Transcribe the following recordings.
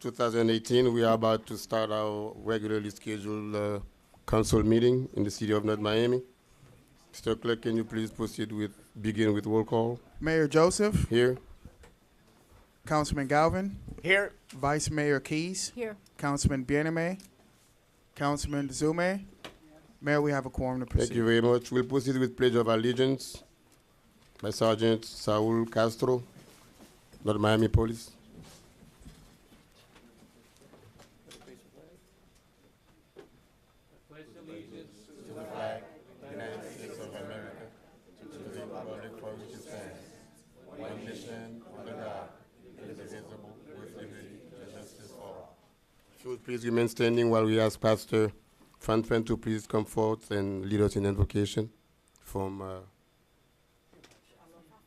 2018, we are about to start our regularly scheduled council meeting in the city of North Miami. Mr. Clerk, can you please begin with roll call? Mayor Joseph, Here. Councilman Galvin, Here. Vice Mayor Keys, Here. Councilman Bieneme, Councilman Zume. Mayor, we have a quorum to proceed. Thank you very much. We'll proceed with Pledge of Allegiance by Sergeant Saul Castro, North Miami Police. If you would please remain standing while we ask Pastor Fanfen to please come forth and lead us in invocation from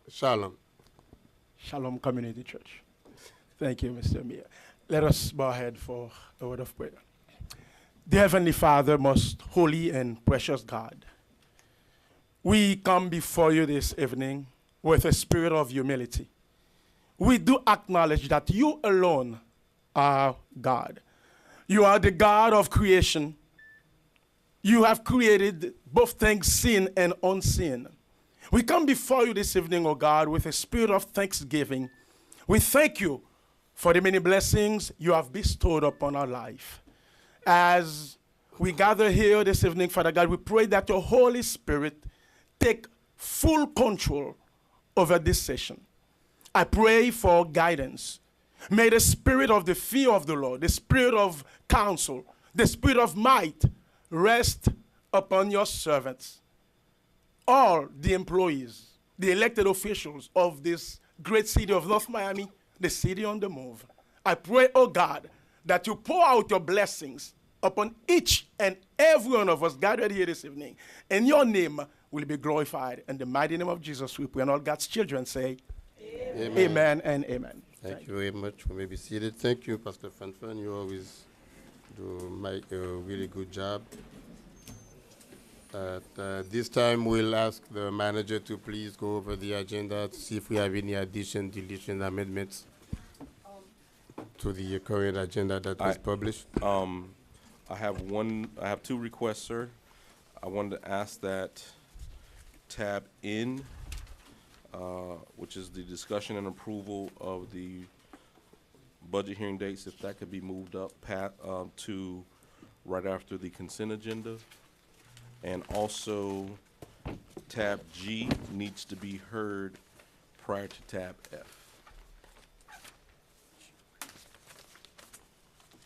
Shalom. Shalom Community Church. Thank you, Mr. Mayor. Let us bow our head for a word of prayer. Dear Heavenly Father, most holy and precious God, we come before you this evening with a spirit of humility. We do acknowledge that you alone are God. You are the God of creation. You have created both things seen and unseen. We come before you this evening, O God, with a spirit of thanksgiving. We thank you for the many blessings you have bestowed upon our life. As we gather here this evening, Father God, we pray that your Holy Spirit take full control over this session. I pray for guidance. May the spirit of the fear of the Lord, the spirit of counsel, the spirit of might rest upon your servants, all the employees, the elected officials of this great city of North Miami, the city on the move. I pray, oh God, that you pour out your blessings upon each and every one of us gathered here this evening. And your name will be glorified. In the mighty name of Jesus, we pray, and all God's children say, Amen, amen and amen. Thank you very much. We may be seated. Thank you, Pastor Fanfan. You always do make a really good job. At this time, we'll ask the manager to please go over the agenda to see if we have any addition, deletion, amendments to the current agenda that was published. I have two requests, sir. I wanted to ask that tab N, which is the discussion and approval of the budget hearing dates, if that could be moved up to right after the consent agenda. And also, tab G needs to be heard prior to tab F.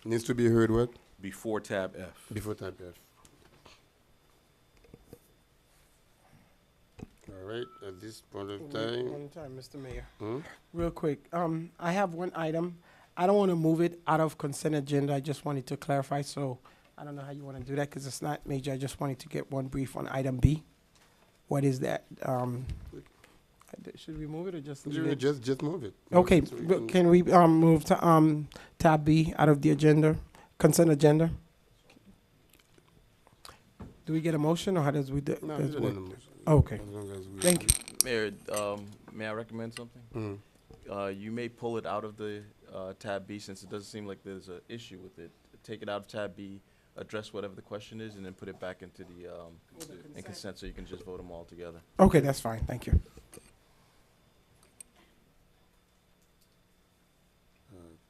Needs to be heard what? Before tab F. Before tab F. All right, at this point of time. One time, Mr. Mayor. Hmm? Real quick, I have one item. I don't want to move it out of consent agenda. I just wanted to clarify, so I don't know how you want to do that because it's not major. I just wanted to get one brief on item B. What is that? Should we move it or just leave it? Just move it. Okay, So we but can we move to tab B out of the agenda, consent agenda? Do we get a motion or how does we do? No, does we don't work? need a motion. Okay, As long as we. thank you. Mayor, may I recommend something? You may pull it out of the tab B since it doesn't seem like there's an issue with it. Take it out of tab B, address whatever the question is, and then put it back into the in consent so you can just vote them all together. Okay, that's fine. Thank you.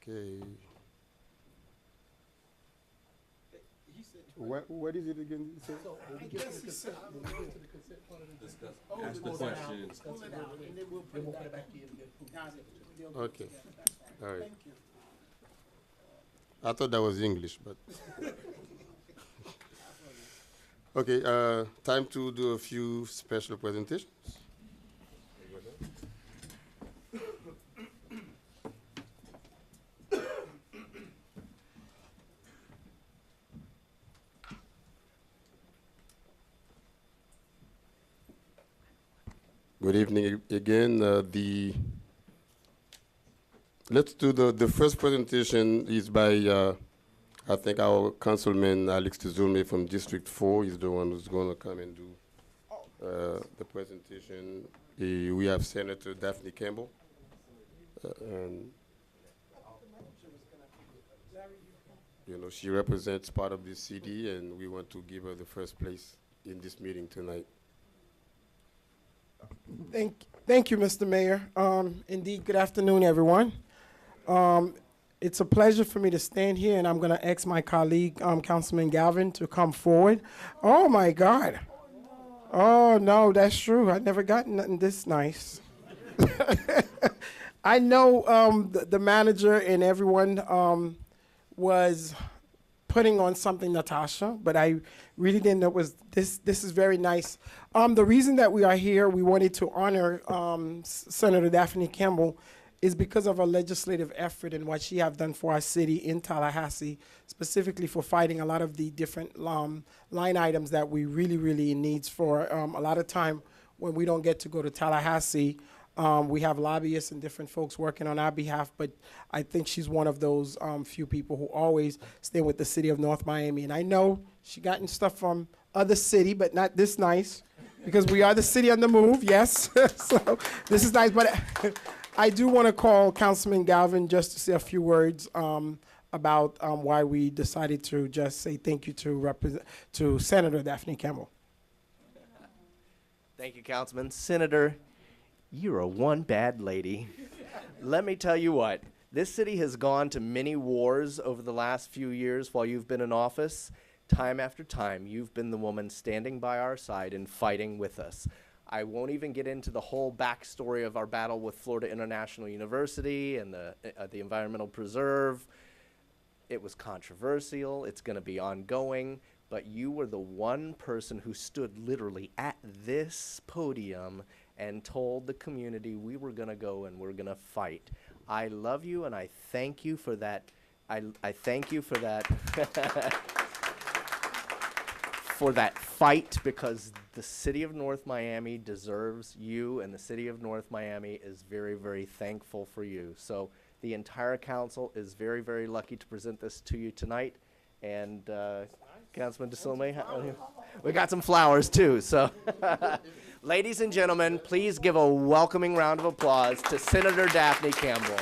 Okay. What is it again? You said? Ask the question. Okay. All right. I thought that was English, but. Okay, time to do a few special presentations. Good evening again. Let's do the first presentation is by I think our Councilman Alex Tizulme from District 4 is the one who's going to come and do the presentation. We have Senator Daphne Campbell. And You know, she represents part of this city, and we want to give her the first place in this meeting tonight. Thank you, Mr. Mayor. Indeed, good afternoon, everyone. It's a pleasure for me to stand here, and I'm going to ask my colleague, Councilman Galvin, to come forward. Oh, my God. Oh, no, that's true. I never got nothing this nice. I know the manager and everyone was putting on something, Natasha, but I really didn't know it was this. This is very nice. The reason that we are here, we wanted to honor Senator Daphne Campbell, is because of her legislative effort and what she have done for our city in Tallahassee, specifically for fighting a lot of the different line items that we really needs for a lot of time when we don't get to go to Tallahassee. We have lobbyists and different folks working on our behalf, but I think she's one of those few people who always stay with the city of North Miami. And I know she gotten stuff from other city, but not this nice, because we are the city on the move, yes. So this is nice, but I do want to call Councilman Galvin just to say a few words about why we decided to just say thank you to Senator Daphne Campbell. Thank you, Councilman. Senator, you're a one bad lady. Let me tell you what, this city has gone to many wars over the last few years while you've been in office. Time after time, you've been the woman standing by our side and fighting with us. I won't even get into the whole backstory of our battle with Florida International University and the Environmental Preserve. It was controversial. It's going to be ongoing. But you were the one person who stood literally at this podium and told the community we were going to go and we're going to fight. I love you, and I thank you for that. I thank you for that. For that fight, because the city of North Miami deserves you, and the city of North Miami is very thankful for you. So the entire council is very lucky to present this to you tonight. And Councilman DeSilme, we got some flowers too. So ladies and gentlemen, please give a welcoming round of applause to Senator Daphne Campbell.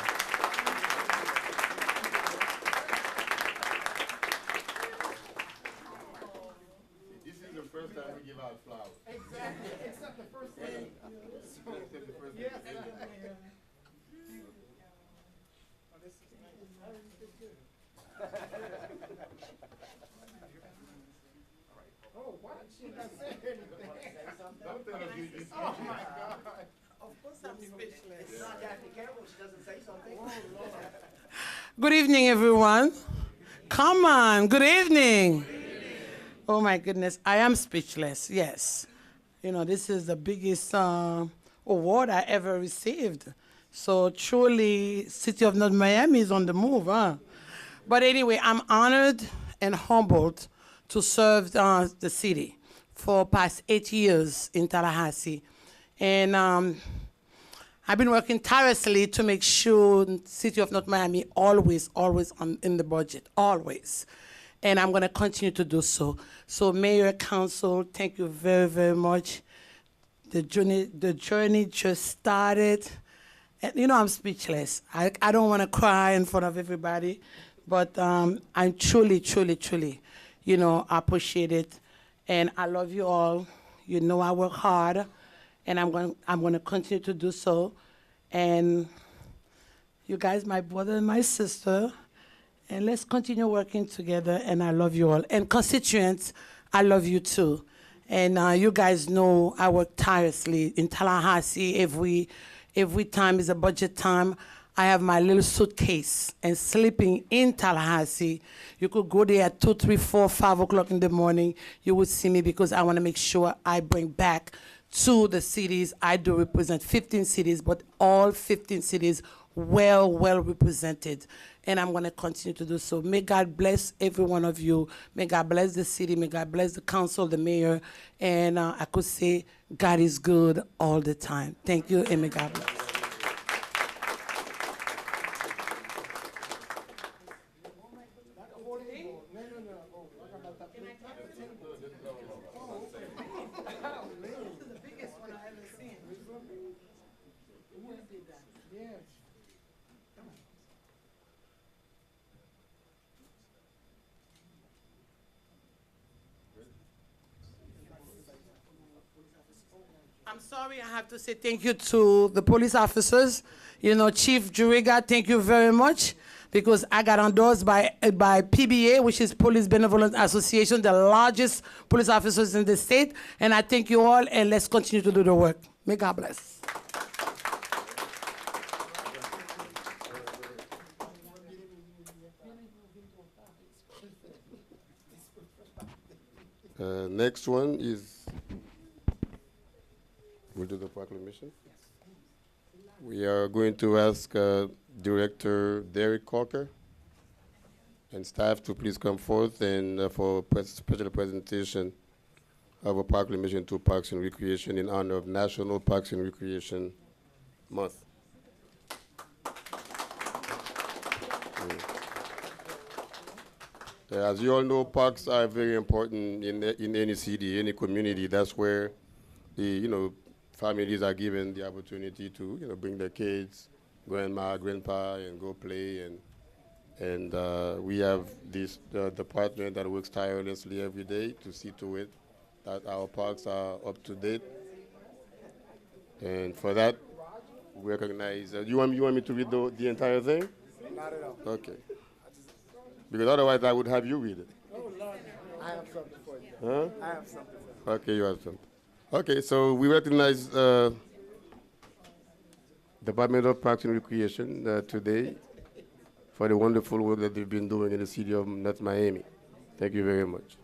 Good evening, everyone. Come on, good evening. Oh my goodness, I am speechless, yes. You know, this is the biggest award I ever received. So truly, City of North Miami is on the move, huh? But anyway, I'm honored and humbled to serve the city for past 8 years in Tallahassee. And I've been working tirelessly to make sure City of North Miami always in the budget, always. And I'm gonna continue to do so. So Mayor, Council, thank you very much. The journey just started. And, you know, I'm speechless. I don't wanna cry in front of everybody, but I'm truly, you know, appreciate it. And I love you all. You know I work hard, and I'm gonna continue to do so. And you guys, my brother and my sister, and let's continue working together, and I love you all. And constituents, I love you too. And you guys know I work tirelessly in Tallahassee. Every time is a budget time, I have my little suitcase and sleeping in Tallahassee. You could go there at 2, 3, 4, 5 o'clock in the morning. You would see me, because I want to make sure I bring back to the cities. I do represent 15 cities, but all 15 cities well represented. And I'm going to continue to do so. May God bless every one of you. May God bless the city. May God bless the council, the mayor. And I could say God is good all the time. Thank you, and may God bless. I'm sorry, I have to say thank you to the police officers. You know, Chief Juriga, thank you very much, because I got endorsed by PBA, which is Police Benevolent Association, the largest police officers in the state. And I thank you all, and let's continue to do the work. May God bless. Next one is, we'll do the proclamation. We are going to ask Director Derek Corker and staff to please come forth and for a special presentation of a proclamation to Parks and Recreation in honor of National Parks and Recreation Month. As you all know, parks are very important in any city, any community. That's where the families are given the opportunity to bring their kids, grandma, grandpa, and go play. And we have this department that works tirelessly every day to see to it that our parks are up to date. And for that, we recognize. You want me to read the entire thing? Not at all. Okay. Because otherwise I would have you read it. Oh, Lord. I have something for you. Huh? I have something for you. Okay, you have something. Okay, so we recognize Department of Parks and Recreation today for the wonderful work that they've been doing in the city of North Miami. Thank you very much.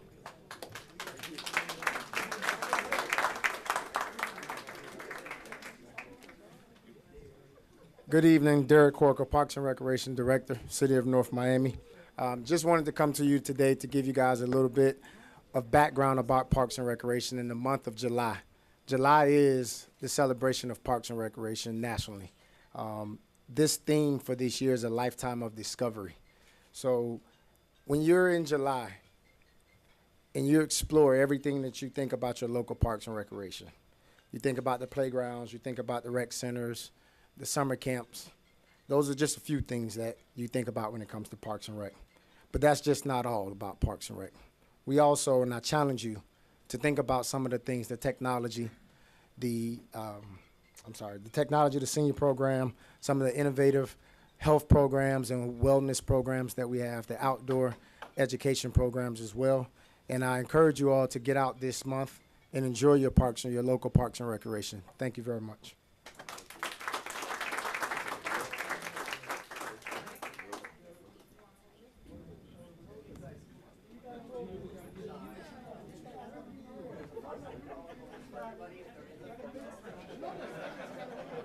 Good evening, Derek Corker, Parks and Recreation Director, City of North Miami. Just wanted to come to you today to give you guys a little bit of background about Parks and Recreation in the month of July. July is the celebration of Parks and Recreation nationally. This theme for this year is a lifetime of discovery. So when you're in July and you explore everything that you think about your local Parks and Recreation, you think about the playgrounds, you think about the rec centers, the summer camps. Those are just a few things that you think about when it comes to Parks and Rec. But that's just not all about Parks and Rec. We also, and I challenge you to think about some of the things, the technology, the technology, the senior program, some of the innovative health programs and wellness programs that we have, the outdoor education programs as well. And I encourage you all to get out this month and enjoy your parks and your local Parks and Recreation. Thank you very much.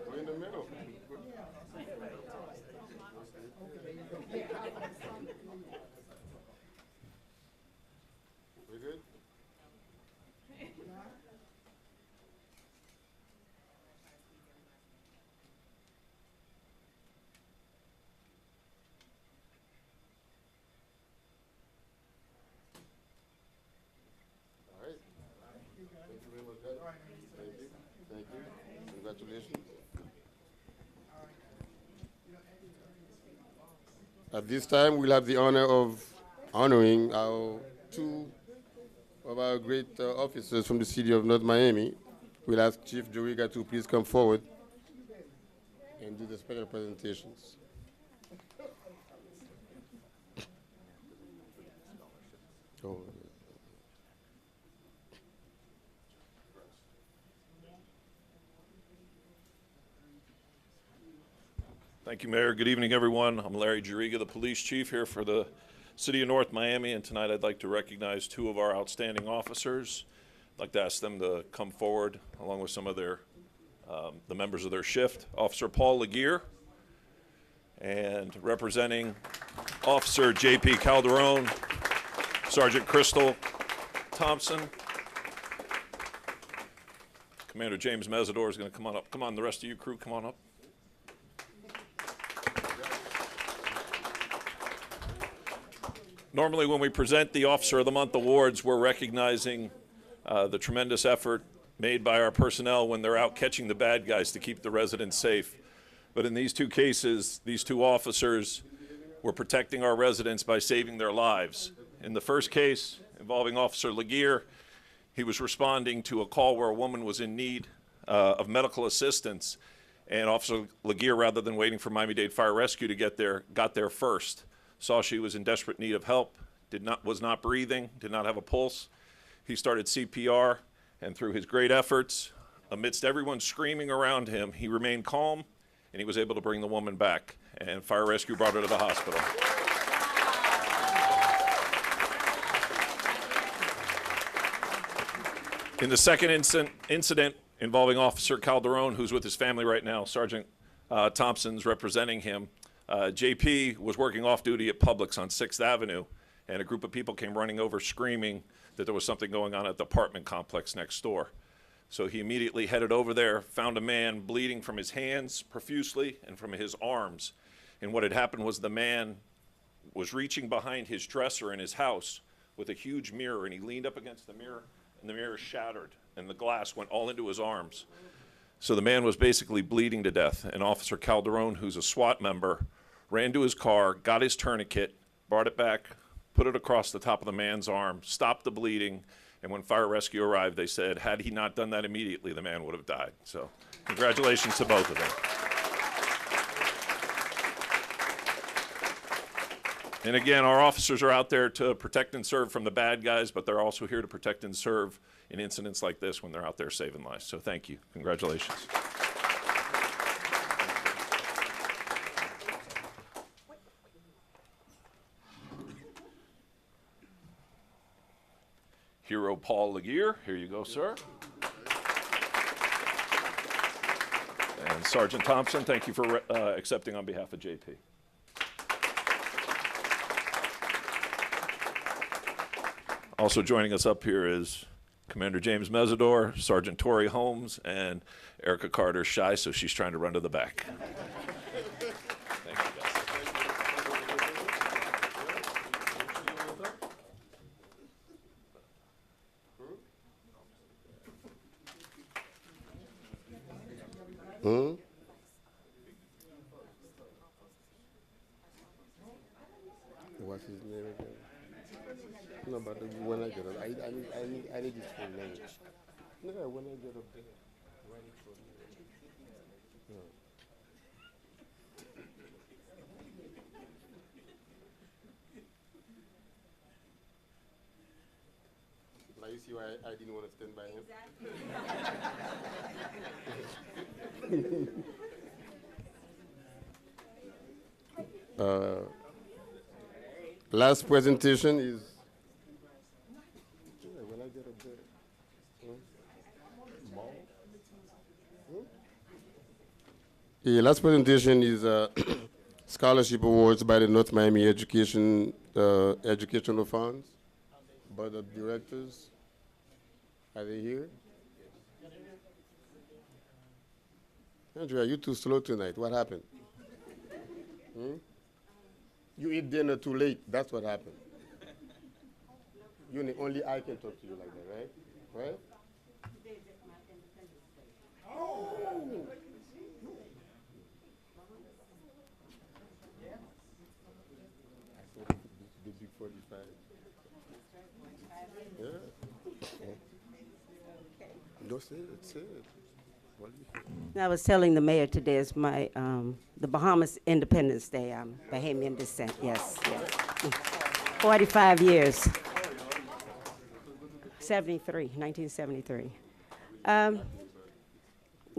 We're in the middle. We good? All right. Thank you very much, guys. Thank you. Thank you. Congratulations. At this time, we'll have the honor of honoring two of our great officers from the city of North Miami. We'll ask Chief Juriga to please come forward and do the special presentations. Oh. Thank you, Mayor. Good evening, everyone. I'm Larry Juriga, the police chief here for the City of North Miami, and tonight I'd like to recognize two of our outstanding officers. I'd like to ask them to come forward along with some of their, the members of their shift. Officer Paul Laguerre and representing Officer J.P. Calderon, Sergeant Crystal Thompson. Commander James Mesidor is going to come on up. Come on, the rest of you crew, come on up. Normally when we present the Officer of the Month awards, we're recognizing the tremendous effort made by our personnel when they're out catching the bad guys to keep the residents safe. But in these two cases, these two officers were protecting our residents by saving their lives. In the first case involving Officer Laguerre, he was responding to a call where a woman was in need of medical assistance. And Officer Laguerre, rather than waiting for Miami-Dade Fire Rescue to get there, got there first. Saw she was in desperate need of help, was not breathing, did not have a pulse. He started CPR, and through his great efforts, amidst everyone screaming around him, he remained calm, and he was able to bring the woman back. And Fire Rescue brought her to the hospital. In the second incident involving Officer Calderon, who's with his family right now, Sergeant Thompson's representing him, JP was working off duty at Publix on 6th Avenue, and a group of people came running over screaming that there was something going on at the apartment complex next door. So he immediately headed over there, found a man bleeding from his hands profusely and from his arms. And what had happened was the man was reaching behind his dresser in his house with a huge mirror, and he leaned up against the mirror, and the mirror shattered, and the glass went all into his arms. So the man was basically bleeding to death, and Officer Calderon, who's a SWAT member, ran to his car, got his tourniquet, brought it back, put it across the top of the man's arm, stopped the bleeding, and when Fire Rescue arrived, they said, had he not done that immediately, the man would have died. So congratulations to both of them. And again, our officers are out there to protect and serve from the bad guys, but they're also here to protect and serve in incidents like this when they're out there saving lives. So thank you. Congratulations. Hero Paul Laguerre, here you go, sir. And Sergeant Thompson, thank you for accepting on behalf of JP. Also joining us up here is Commander James Mesidor, Sergeant Tori Holmes, and Erica Carter shy, so she's trying to run to the back. Thank you, guys. What's his name again? No, but when I get up, I need his full name. No, when I get up there, write it for me. No. Now you see why I didn't want to stand by him. Last presentation is. When I get up there. The last presentation is scholarship awards by the North Miami Educational Funds. Board of Directors. Are they here? Andrea, you're too slow tonight. What happened? You eat dinner too late. That's what happened. Only I can talk to you like that, right? Right? Oh. The big 45. Yeah. Don't say it. Say it. I was telling the mayor today is my the Bahamas Independence Day. I'm Bahamian descent. Yes, yes. 45 years. 1973.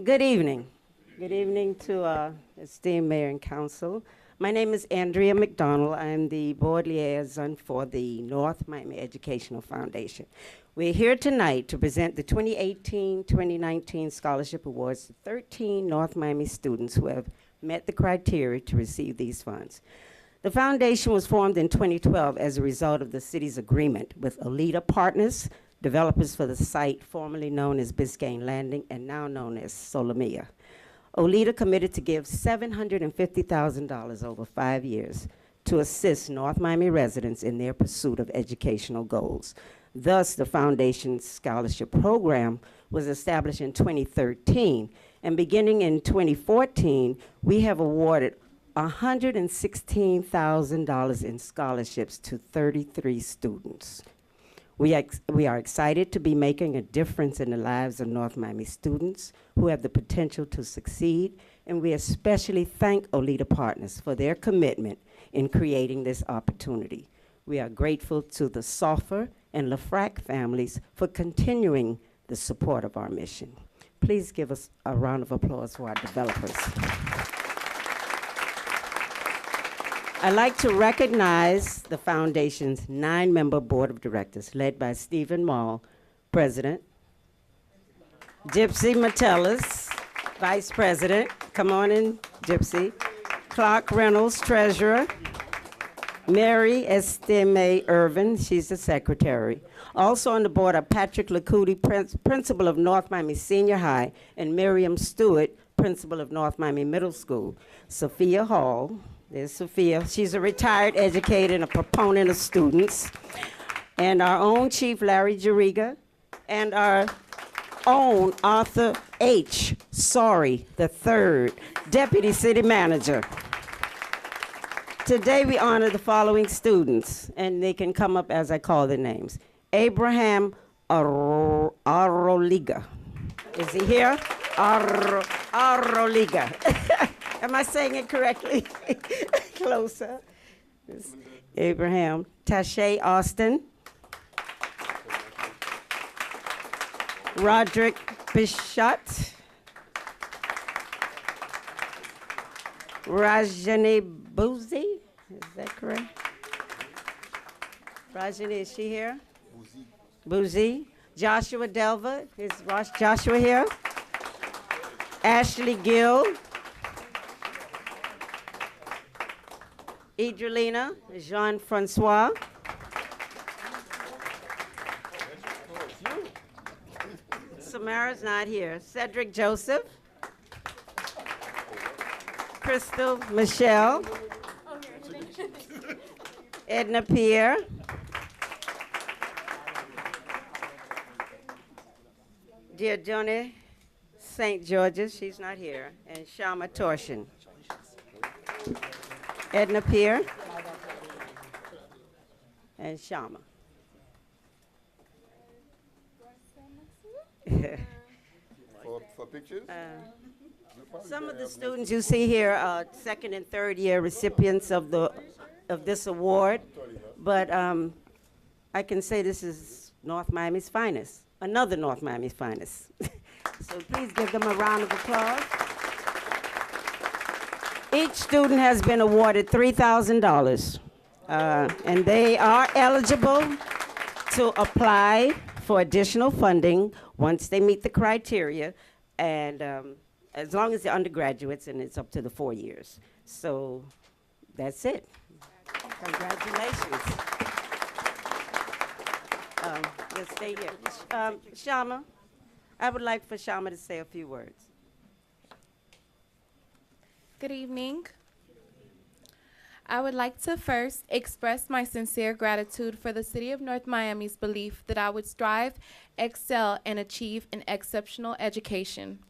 Good evening. Good evening to esteemed mayor and council. My name is Andrea McDonald. I'm the board liaison for the North Miami Educational Foundation. We're here tonight to present the 2018-2019 Scholarship Awards to 13 North Miami students who have met the criteria to receive these funds. The foundation was formed in 2012 as a result of the city's agreement with Alita Partners, developers for the site formerly known as Biscayne Landing and now known as Solomia. Olita committed to give $750,000 over 5 years to assist North Miami residents in their pursuit of educational goals. Thus, the foundation's scholarship program was established in 2013, and beginning in 2014, we have awarded $116,000 in scholarships to 33 students. We are excited to be making a difference in the lives of North Miami students who have the potential to succeed, and we especially thank Olita Partners for their commitment in creating this opportunity. We are grateful to the Soffer and Lafrac families for continuing the support of our mission. Please give us a round of applause for our developers. I'd like to recognize the foundation's 9-member board of directors, led by Stephen Mall, president, Gypsy Metellus, vice president. Come on in, Gypsy. Clark Reynolds, treasurer. Mary Estime Irvin, she's the secretary. Also on the board are Patrick Lacuti, principal of North Miami Senior High, and Miriam Stewart, principal of North Miami Middle School. Sophia Hall, there's Sophia. She's a retired educator and a proponent of students. And our own Chief Larry Jariga, and our own Arthur H. Sorry III, Deputy City Manager. Today we honor the following students, and they can come up as I call their names. Abraham Aroliga. Is he here? Aroliga. Am I saying it correctly? Closer. Abraham. Tashay Austin. Roderick Bishat. Rajani Boozy. Is that correct? Rajani, is she here? Boozy. Joshua Delva. Is Joshua here? Ashley Gill. Idrelina Jean-Francois. Samara's not here. Cedric Joseph. Crystal Michelle. Edna Pierre. Diodone St. George's, she's not here. And Shama Torshin. Edna Pierre. And Shama. For pictures? Some of the students you see here are second and third year recipients of this award, but I can say this is North Miami's finest, another North Miami's finest. So please give them a round of applause. Each student has been awarded $3,000, and they are eligible to apply for additional funding once they meet the criteria, and as long as they're undergraduates, and it's up to the 4 years. So that's it. Congratulations. Let's stay here. Shama, I would like for Shama to say a few words. Good evening. I would like to first express my sincere gratitude for the City of North Miami's belief that I would strive, excel, and achieve an exceptional education.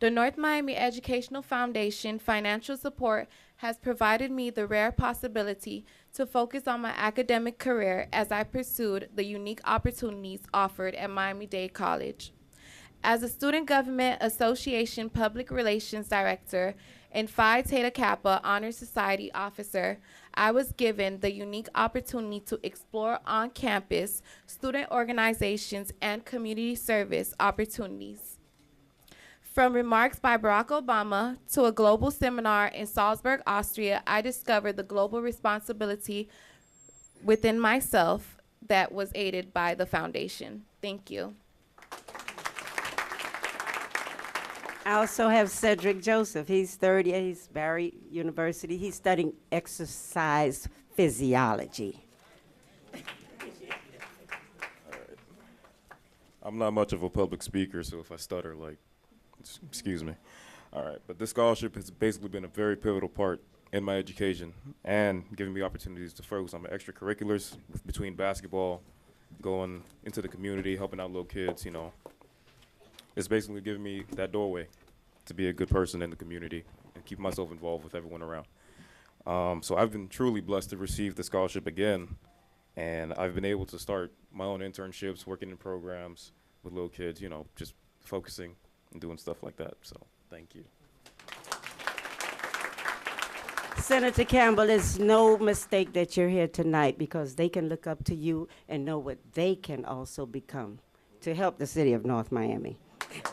The North Miami Educational Foundation financial support has provided me the rare possibility to focus on my academic career as I pursued the unique opportunities offered at Miami-Dade College. As a Student Government Association Public Relations Director and Phi Theta Kappa Honor Society officer, I was given the unique opportunity to explore on-campus student organizations and community service opportunities. From remarks by Barack Obama to a global seminar in Salzburg, Austria, I discovered the global responsibility within myself that was aided by the foundation. Thank you. I also have Cedric Joseph. He's third year. He's Barry University. He's studying exercise physiology. I'm not much of a public speaker, so if I stutter, excuse me. All right, but this scholarship has basically been a very pivotal part in my education and giving me opportunities to focus on my extracurriculars between basketball, going into the community, helping out little kids, It's basically giving me that doorway to be a good person in the community and keep myself involved with everyone around. So I've been truly blessed to receive the scholarship again And I've been able to start my own internships, working in programs with little kids, you know, just focusing and doing stuff like that. So thank you. Senator Campbell, it's no mistake that you're here tonight because they can look up to you and know what they can also become to help the city of North Miami. Thank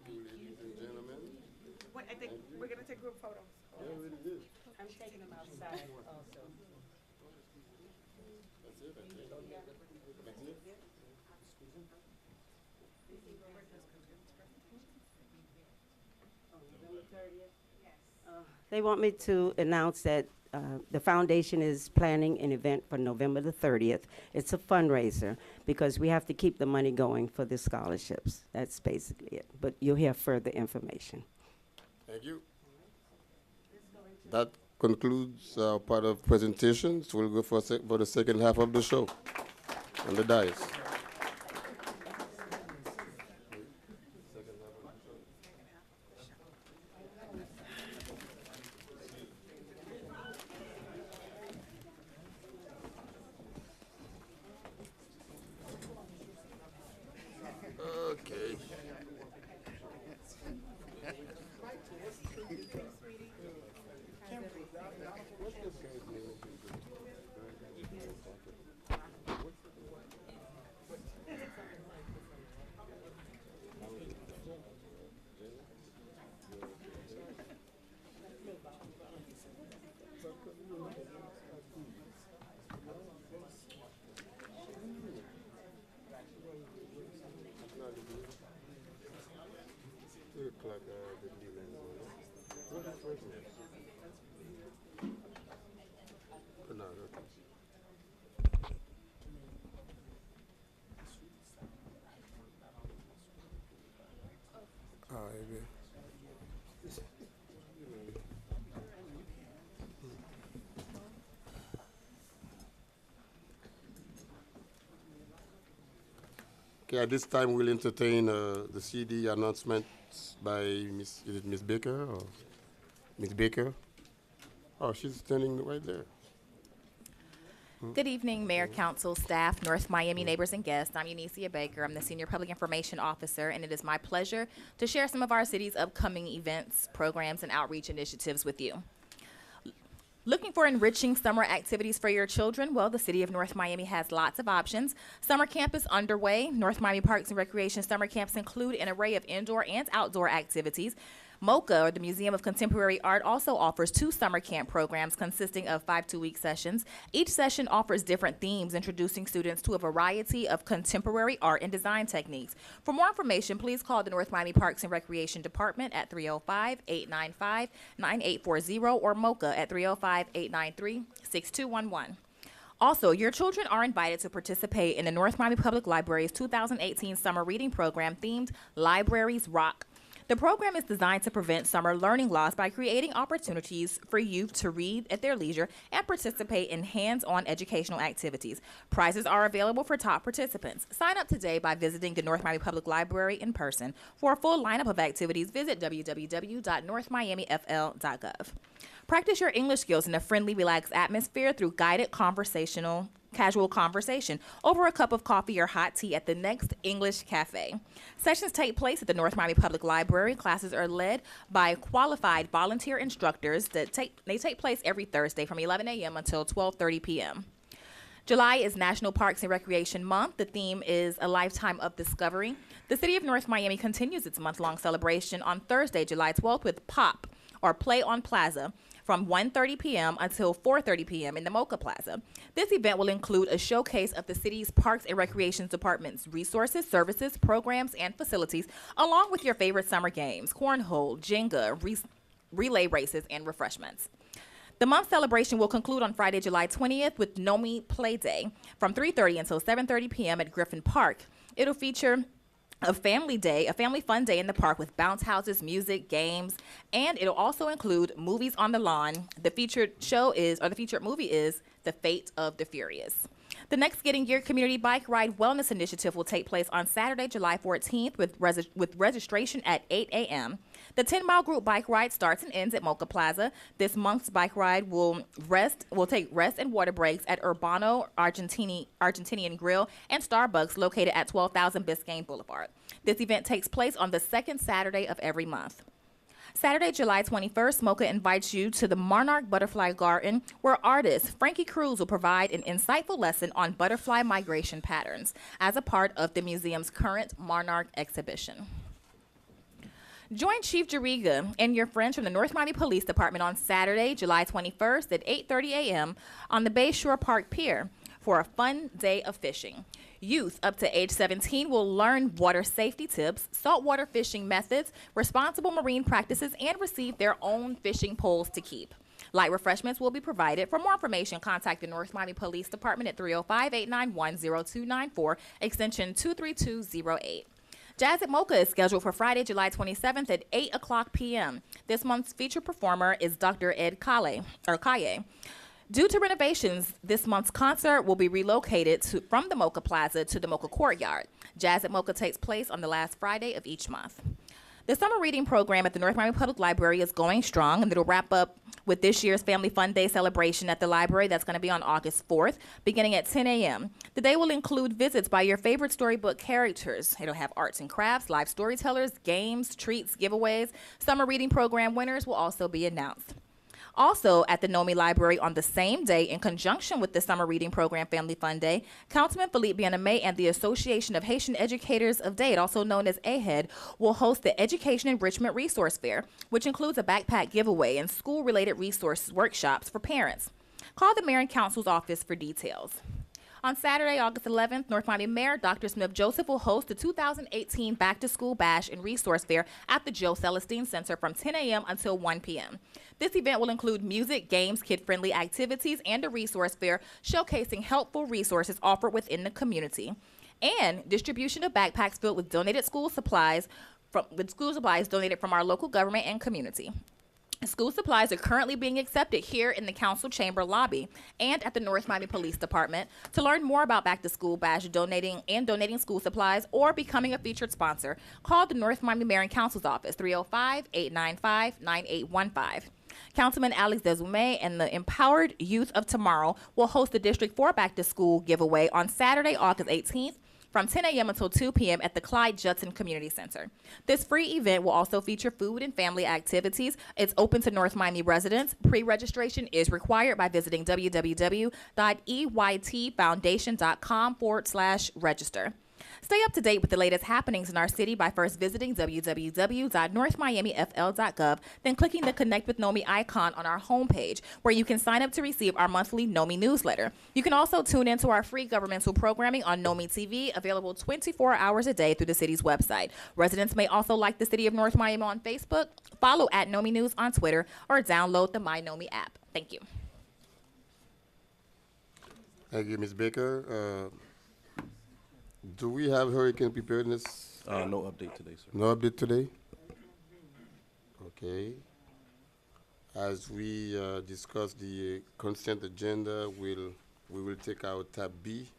you, ladies and gentlemen. Wait, I think we're gonna take group photos. I'm taking them outside also. That's it, I think. That's it. They want me to announce that the foundation is planning an event for November the 30th. It's a fundraiser because we have to keep the money going for the scholarships. That's basically it. But you'll hear further information. Thank you. That concludes our part of presentations. We'll go for the second half of the show on the dais. Okay. Okay, at this time we'll entertain the CD announcements by is it Miss Baker or Miss Baker? Oh, she's standing right there. Good evening, Mayor, Council, staff, North Miami neighbors, and guests. I'm Unicia Baker. I'm the Senior Public Information Officer, and it is my pleasure to share some of our city's upcoming events, programs, and outreach initiatives with you. Looking for enriching summer activities for your children? Well, the city of North Miami has lots of options. Summer camp is underway. North Miami Parks and Recreation summer camps include an array of indoor and outdoor activities. MoCA, or the Museum of Contemporary Art, also offers 2 summer camp programs consisting of 5 2-week sessions. Each session offers different themes, introducing students to a variety of contemporary art and design techniques. For more information, please call the North Miami Parks and Recreation Department at 305-895-9840 or MoCA at 305-893-6211. Also, your children are invited to participate in the North Miami Public Library's 2018 summer reading program themed Libraries Rock. The program is designed to prevent summer learning loss by creating opportunities for youth to read at their leisure and participate in hands-on educational activities. Prizes are available for top participants. Sign up today by visiting the North Miami Public Library in person. For a full lineup of activities, visit www.northmiamifl.gov. Practice your English skills in a friendly, relaxed atmosphere through guided casual conversation over a cup of coffee or hot tea at the Next English Cafe. Sessions take place at the North Miami Public Library. Classes are led by qualified volunteer instructors they take place every Thursday from 11 a.m. until 12:30 p.m. July is National Parks and Recreation Month. The theme is A Lifetime of Discovery. The city of North Miami continues its month-long celebration on Thursday, July 12th with POP, or Play on Plaza, from 1:30 p.m. until 4:30 p.m. in the MoCA Plaza. This event will include a showcase of the city's Parks and Recreation Department's resources, services, programs, and facilities, along with your favorite summer games, cornhole, Jenga, relay races, and refreshments. The month celebration will conclude on Friday, July 20th with Nomi Play Day from 3:30 until 7:30 p.m. at Griffin Park. It'll feature a family fun day in the park with bounce houses, music, games, and it'll also include movies on the lawn. The featured movie is The Fate of the Furious. The next Getting Geared Community Bike Ride Wellness Initiative will take place on Saturday, July 14th with registration at 8 a.m. The 10-mile group bike ride starts and ends at Mocha Plaza. This month's bike ride will take rest and water breaks at Urbano Argentinian Grill and Starbucks located at 12,000 Biscayne Boulevard. This event takes place on the second Saturday of every month. Saturday, July 21st, Mocha invites you to the Monarch Butterfly Garden, where artist Frankie Cruz will provide an insightful lesson on butterfly migration patterns as a part of the museum's current Monarch exhibition. Join Chief Jariga and your friends from the North Miami Police Department on Saturday, July 21st at 8:30 a.m. on the Bayshore Park Pier for a fun day of fishing. Youth up to age 17 will learn water safety tips, saltwater fishing methods, responsible marine practices, and receive their own fishing poles to keep. Light refreshments will be provided. For more information, contact the North Miami Police Department at 305-891-0294, extension 23208. Jazz at Mocha is scheduled for Friday, July 27th at 8 o'clock p.m. This month's featured performer is Dr. Ed Kaye. Due to renovations, this month's concert will be relocated from the Mocha Plaza to the Mocha Courtyard. Jazz at Mocha takes place on the last Friday of each month. The summer reading program at the North Miami Public Library is going strong, and it'll wrap up with this year's Family Fun Day celebration at the library. That's going to be on August 4th, beginning at 10 a.m. The day will include visits by your favorite storybook characters. It'll have arts and crafts, live storytellers, games, treats, giveaways. Summer reading program winners will also be announced. Also at the Nomi Library on the same day, in conjunction with the Summer Reading Program Family Fun Day, Councilman Philippe Bien-Aimé and the Association of Haitian Educators of Dade, also known as AHED, will host the Education Enrichment Resource Fair, which includes a backpack giveaway and school-related resources workshops for parents. Call the Mayor and Council's office for details. On Saturday, August 11th, North Miami Mayor Dr. Smith Joseph will host the 2018 Back to School Bash and Resource Fair at the Joe Celestine Center from 10 a.m. until 1 p.m. This event will include music, games, kid-friendly activities, and a resource fair showcasing helpful resources offered within the community, and distribution of backpacks filled with donated school supplies donated from our local government and community. School supplies are currently being accepted here in the council chamber lobby and at the North Miami Police Department. To learn more about Back to School Bash, donating school supplies, or becoming a featured sponsor, call the North Miami Mayor and Council's office, 305-895-9815. Councilman Alex Dezume and the Empowered Youth of Tomorrow will host the District 4 Back to School giveaway on Saturday, August 18th, from 10 a.m. until 2 p.m. at the Clyde Judson Community Center. This free event will also feature food and family activities. It's open to North Miami residents. Pre-registration is required by visiting www.eytfoundation.com/register. Stay up to date with the latest happenings in our city by first visiting www.northmiamifl.gov, then clicking the Connect with Nomi icon on our homepage, where you can sign up to receive our monthly Nomi newsletter. You can also tune into our free governmental programming on Nomi TV, available 24 hours a day through the city's website. Residents may also like the City of North Miami on Facebook, follow @Nomi News on Twitter, or download the My Nomi app. Thank you. Thank you, Ms. Baker. Do we have hurricane preparedness? No update today, sir. No update today? Okay. As we discuss the consent agenda, we will take out tab B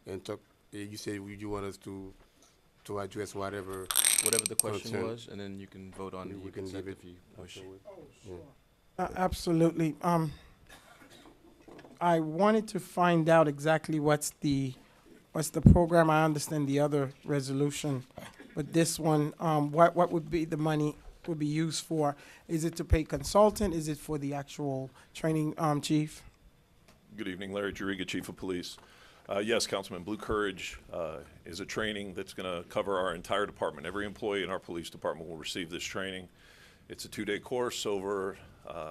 and talk. You say you want us to address whatever the question consent. was, and then you can vote on the consent if you wish. Absolutely. I wanted to find out exactly what's the program. I understand the other resolution, but this one, what would be the money would be used for? Is it to pay consultant? Is it for the actual training, Chief? Good evening, Larry Jariga, Chief of Police. Yes, Councilman, Blue Courage is a training that's going to cover our entire department. Every employee in our police department will receive this training. It's a 2-day course over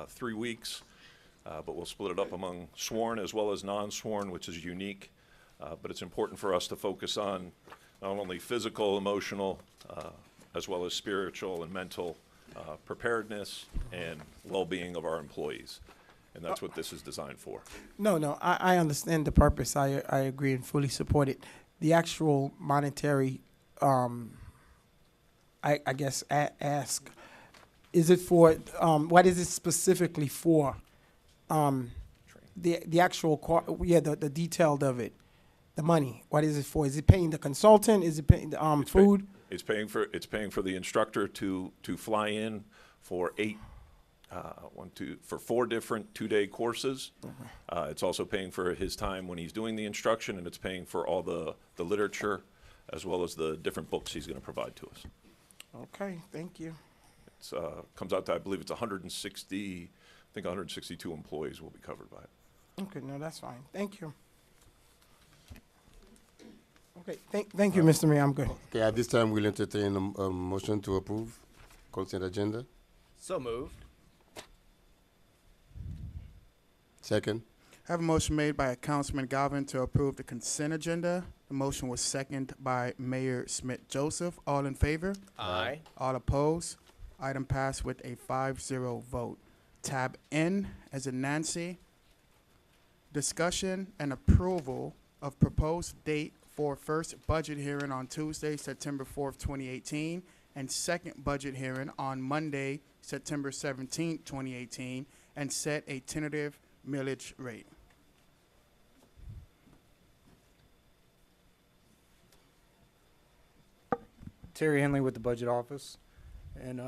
3 weeks, but we'll split it up among sworn as well as non-sworn, which is unique. But it's important for us to focus on not only physical, emotional, as well as spiritual and mental preparedness and well-being of our employees. And that's what this is designed for. No, I understand the purpose. I agree and fully support it. The actual monetary, I guess, ask, is it for, what is it specifically for? The actual, the detailed of it. The money, what is it for? Is it paying the consultant? Is it paying the food? It's paying for the instructor to fly in for for 4 different 2-day courses. It's also paying for his time when he's doing the instruction, and it's paying for all the literature as well as the different books he's going to provide to us. Okay, thank you. It's comes out to, I believe it's 160, I think 162 employees will be covered by it. Okay, no, that's fine. Thank you. Okay, thank you, Mr. Mayor. I'm good. Okay, at this time, we'll entertain a motion to approve consent agenda. So moved. Second. I have a motion made by Councilman Galvin to approve the consent agenda. The motion was seconded by Mayor Smith Joseph. All in favor? Aye. All opposed? Item passed with a 5-0 vote. Tab N, as in Nancy. Discussion and approval of proposed date for first budget hearing on Tuesday, September 4th, 2018, and second budget hearing on Monday, September 17th, 2018, and set a tentative millage rate. Terry Henley with the Budget Office, and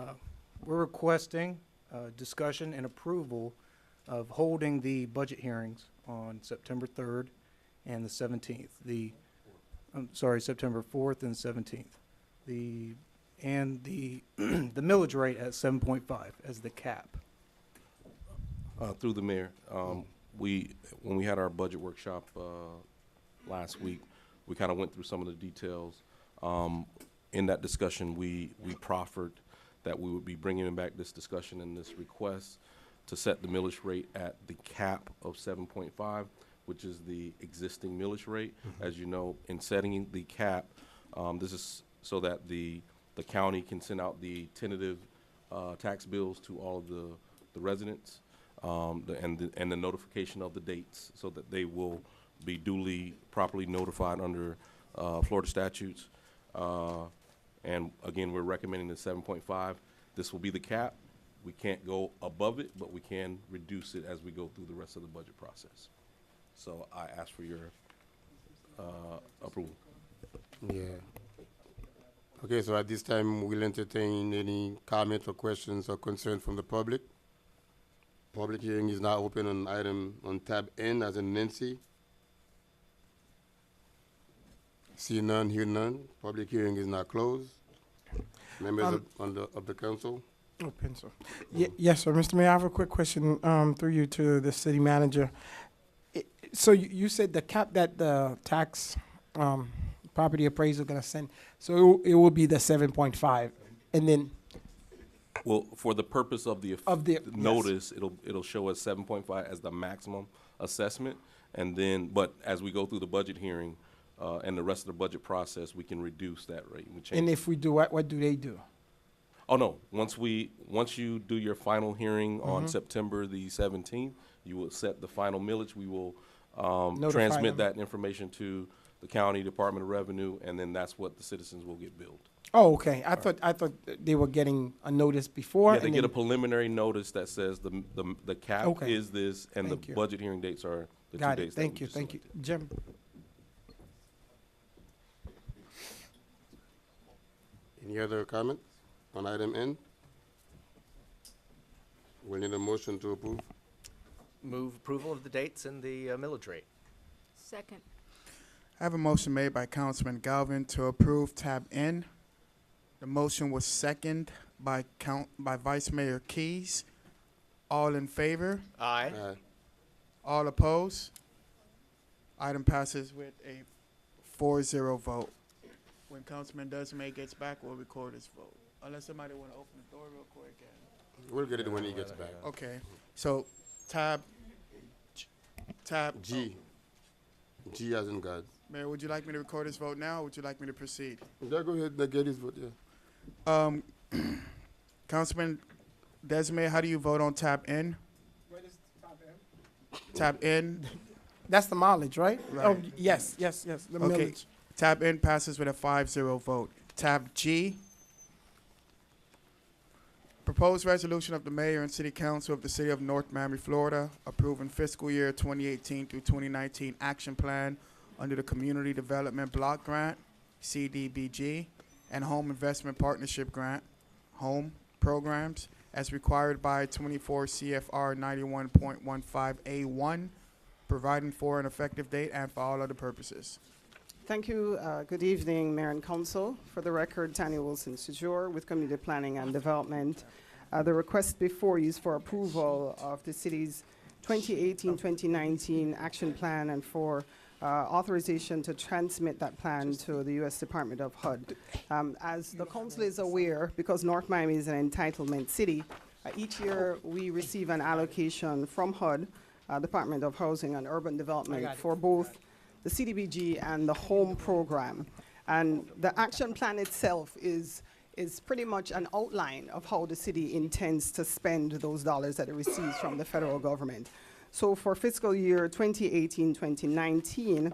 we're requesting discussion and approval of holding the budget hearings on September 3rd and the 17th. September 4th and 17th. The millage rate at 7.5 as the cap. Through the mayor, when we had our budget workshop last week, we kind of went through some of the details. In that discussion, we proffered that we would be bringing back this discussion and this request to set the millage rate at the cap of 7.5, which is the existing millage rate. As you know, in setting the cap, this is so that the county can send out the tentative tax bills to all of the residents, and the notification of the dates, so that they will be duly, properly notified under Florida statutes. And again, we're recommending the 7.5. This will be the cap. We can't go above it, but we can reduce it as we go through the rest of the budget process. So I ask for your approval. Yeah. Okay, so at this time, we'll entertain any comment or questions or concern from the public. Public hearing is now open on item on tab N, as in Nancy. See none, hear none. Public hearing is now closed. Members of the council. Oh, pencil. Yes, sir. Mr. Mayor, I have a quick question through you to the city manager. So you said the cap that the tax property appraiser is going to send, so it will be the 7.5, and then. Well, for the purpose of the notice, yes. it'll show us 7.5 as the maximum assessment, and then, but as we go through the budget hearing and the rest of the budget process, we can reduce that rate. We change. And if we do what do they do? Oh no! Once you do your final hearing on September the 17th, you will set the final millage. We will transmit that information to the county Department of Revenue, and then that's what the citizens will get billed. Oh, okay. I thought they were getting a notice before. Yeah, they get a preliminary notice that says the cap is this, and Thank the you. budget hearing dates are the Got two it. dates. Thank you. Thank you, Jim. Any other comments on item N? We'll need a motion to approve. Move approval of the dates and the millage rate. Second. I have a motion made by Councilman Galvin to approve tab N. The motion was seconded by Vice Mayor Keys. All in favor? Aye. All opposed? Item passes with a 4-0 vote. When Councilman Desmay gets back, we'll record his vote. Unless somebody want to open the door real quick. We'll get it when he gets back. Okay. So tab G. G as in God. Mayor, would you like me to record his vote now, or would you like me to proceed? Yeah, go ahead and get his vote, yeah. Councilman Desmay, how do you vote on tab N? What is tab N? Tab N. That's the mileage, right? Right. Oh, yes. The Okay. millage. Tab N passes with a 5-0 vote. Tab G. Proposed resolution of the mayor and city council of the city of North Miami, Florida, approving fiscal year 2018 through 2019 action plan under the Community Development Block Grant, CDBG, and Home Investment Partnership Grant, HOME programs, as required by 24 CFR 91.15A1, providing for an effective date and for all other purposes. Thank you. Good evening, Mayor and Council. For the record, Tanya Wilson Sejur with Community Planning and Development. The request before you is for approval of the city's 2018-2019 action plan and for authorization to transmit that plan to the U.S. Department of HUD. As the council is aware, because North Miami is an entitlement city, each year we receive an allocation from HUD, Department of Housing and Urban Development, for both the CDBG and the HOME program. And the action plan itself is pretty much an outline of how the city intends to spend those dollars that it receives from the federal government. So for fiscal year 2018-2019,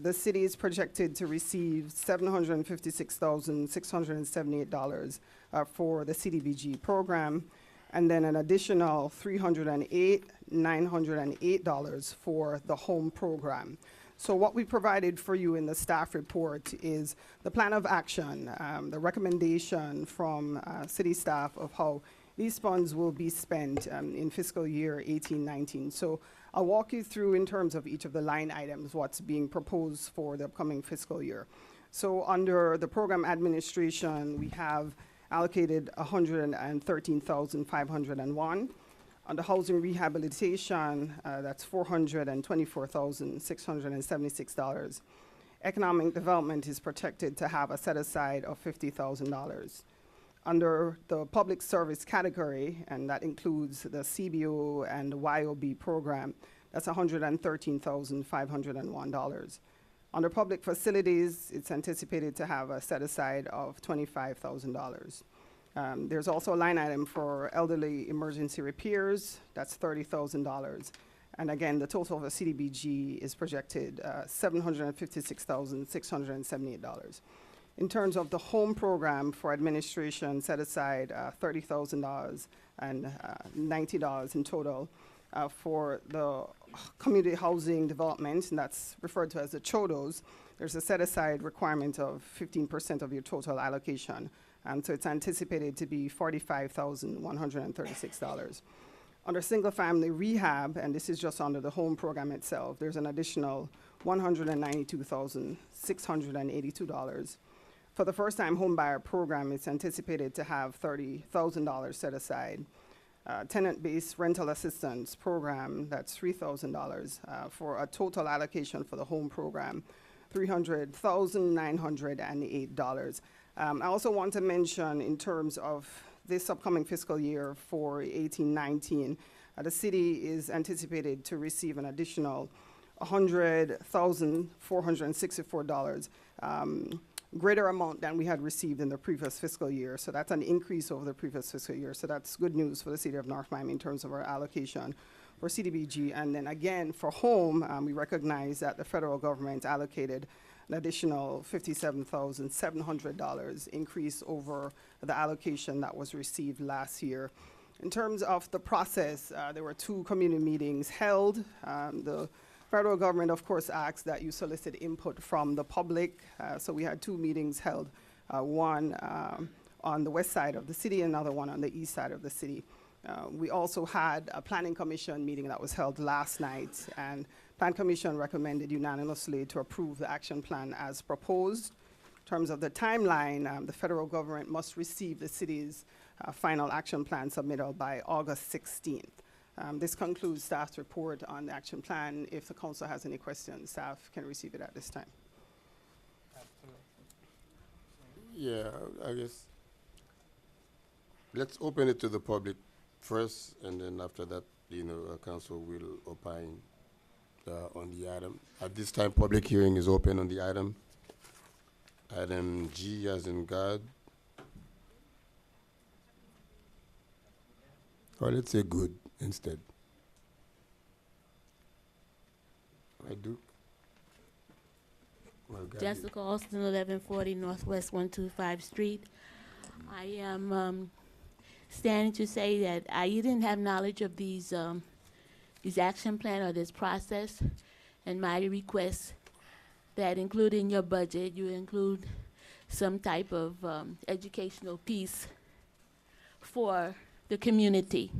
the city is projected to receive $756,678 for the CDBG program, and then an additional $308,908 for the HOME program. So what we provided for you in the staff report is the plan of action, the recommendation from city staff of how these funds will be spent in fiscal year 18-19. So I'll walk you through in terms of each of the line items what's being proposed for the upcoming fiscal year. So under the program administration, we have allocated $113,501. Under housing rehabilitation, that's $424,676. Economic development is projected to have a set aside of $50,000. Under the public service category, and that includes the CBO and the YOB program, that's $113,501. Under public facilities, it's anticipated to have a set aside of $25,000. There's also a line item for elderly emergency repairs, that's $30,000. And again, the total of the CDBG is projected $756,678. In terms of the HOME program for administration, set aside $30,000 and $90 in total. For the community housing development, and that's referred to as the CHODOs, there's a set aside requirement of 15% of your total allocation. So it's anticipated to be $45,136. Under single family rehab, and this is just under the HOME program itself, there's an additional $192,682. For the first time home buyer program, it's anticipated to have $30,000 set aside. Tenant-based rental assistance program, that's $3,000 for a total allocation for the HOME program, $300,908. I also want to mention in terms of this upcoming fiscal year for 18-19, the city is anticipated to receive an additional $100,464, greater amount than we had received in the previous fiscal year. So that's an increase over the previous fiscal year. So that's good news for the city of North Miami in terms of our allocation for CDBG. And then again, for HOME, we recognize that the federal government allocated an additional $57,700 increase over the allocation that was received last year. In terms of the process, there were 2 community meetings held. The federal government, of course, asks that you solicit input from the public. So we had 2 meetings held, one on the west side of the city, another one on the east side of the city. We also had a planning commission meeting that was held last night, and Plan Commission recommended unanimously to approve the action plan as proposed. In terms of the timeline, the federal government must receive the city's final action plan submitted by August 16th. This concludes staff's report on the action plan. If the council has any questions, staff can receive it at this time. Yeah, I guess let's open it to the public first, and then after that, council will opine on the item. At this time, public hearing is open on the item. Item G as in God. Or let's say good instead. I do. Well, Jessica Austin, 1140 Northwest 125 Street. I am standing to say that you didn't have knowledge of these action plan or this process, and my request that include in your budget, you include some type of educational piece for the community.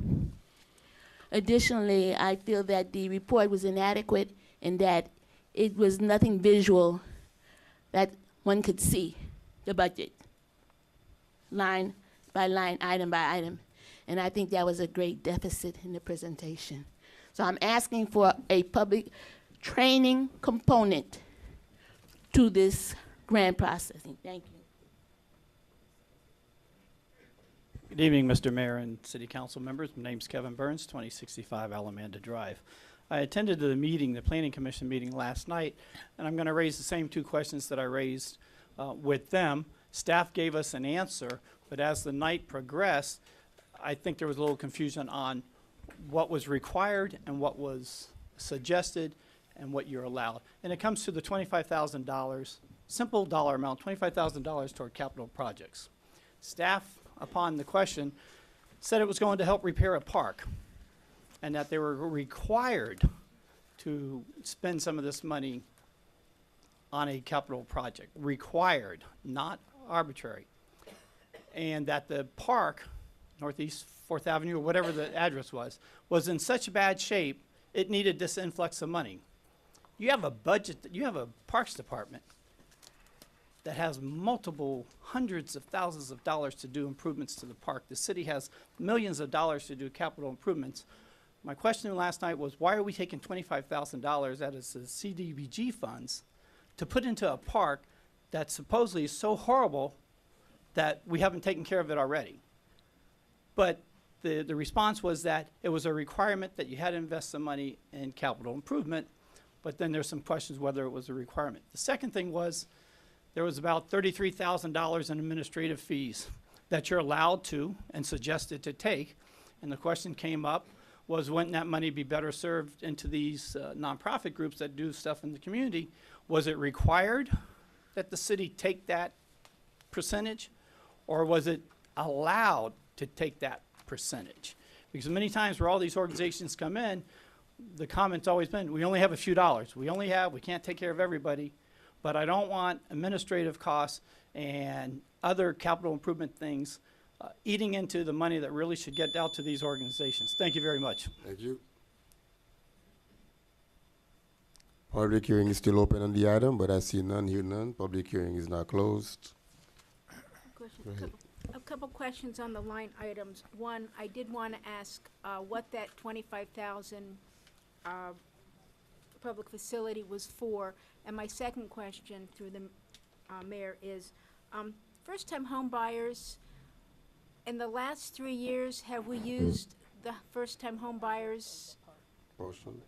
Additionally, I feel that the report was inadequate in that it was nothing visual that one could see the budget, line by line, item by item. And I think that was a great deficit in the presentation. So I'm asking for a public training component to this grant processing. Thank you. Good evening, Mr. Mayor and City Council members. My name's Kevin Burns, 2065 Alamanda Drive. I attended the meeting, the Planning Commission meeting last night, and I'm going to raise the same two questions that I raised with them. Staff gave us an answer, but as the night progressed, I think there was a little confusion on what was required and what was suggested and what you're allowed. And it comes to the $25,000, simple dollar amount, $25,000 toward capital projects. Staff, upon the question, said it was going to help repair a park and that they were required to spend some of this money on a capital project. Required, not arbitrary. And that the park, Northeast 4th Avenue, or whatever the address was in such bad shape, it needed this influx of money. You have a budget, you have a parks department that has multiple hundreds of thousands of dollars to do improvements to the park. The city has millions of dollars to do capital improvements. My question last night was, why are we taking $25,000 out of the CDBG funds to put into a park that supposedly is so horrible that we haven't taken care of it already? But the response was that it was a requirement that you had to invest some money in capital improvement, but then there's some questions whether it was a requirement. The second thing was there was about $33,000 in administrative fees that you're allowed to and suggested to take, and the question came up was, wouldn't that money be better served into these nonprofit groups that do stuff in the community? Was it required that the city take that percentage, or was it allowed to take that percentage? Because many times where all these organizations come in, the comment's always been, we only have a few dollars. We can't take care of everybody, but I don't want administrative costs and other capital improvement things eating into the money that really should get out to these organizations. Thank you very much. Thank you. Public hearing is still open on the item, but I see none, hear none. Public hearing is now closed. Go ahead. A couple questions on the line items. One, I did want to ask what that 25,000 public facility was for. And my second question through the mayor is, first-time home buyers, in the last 3 years, have we used the first-time home buyers portion?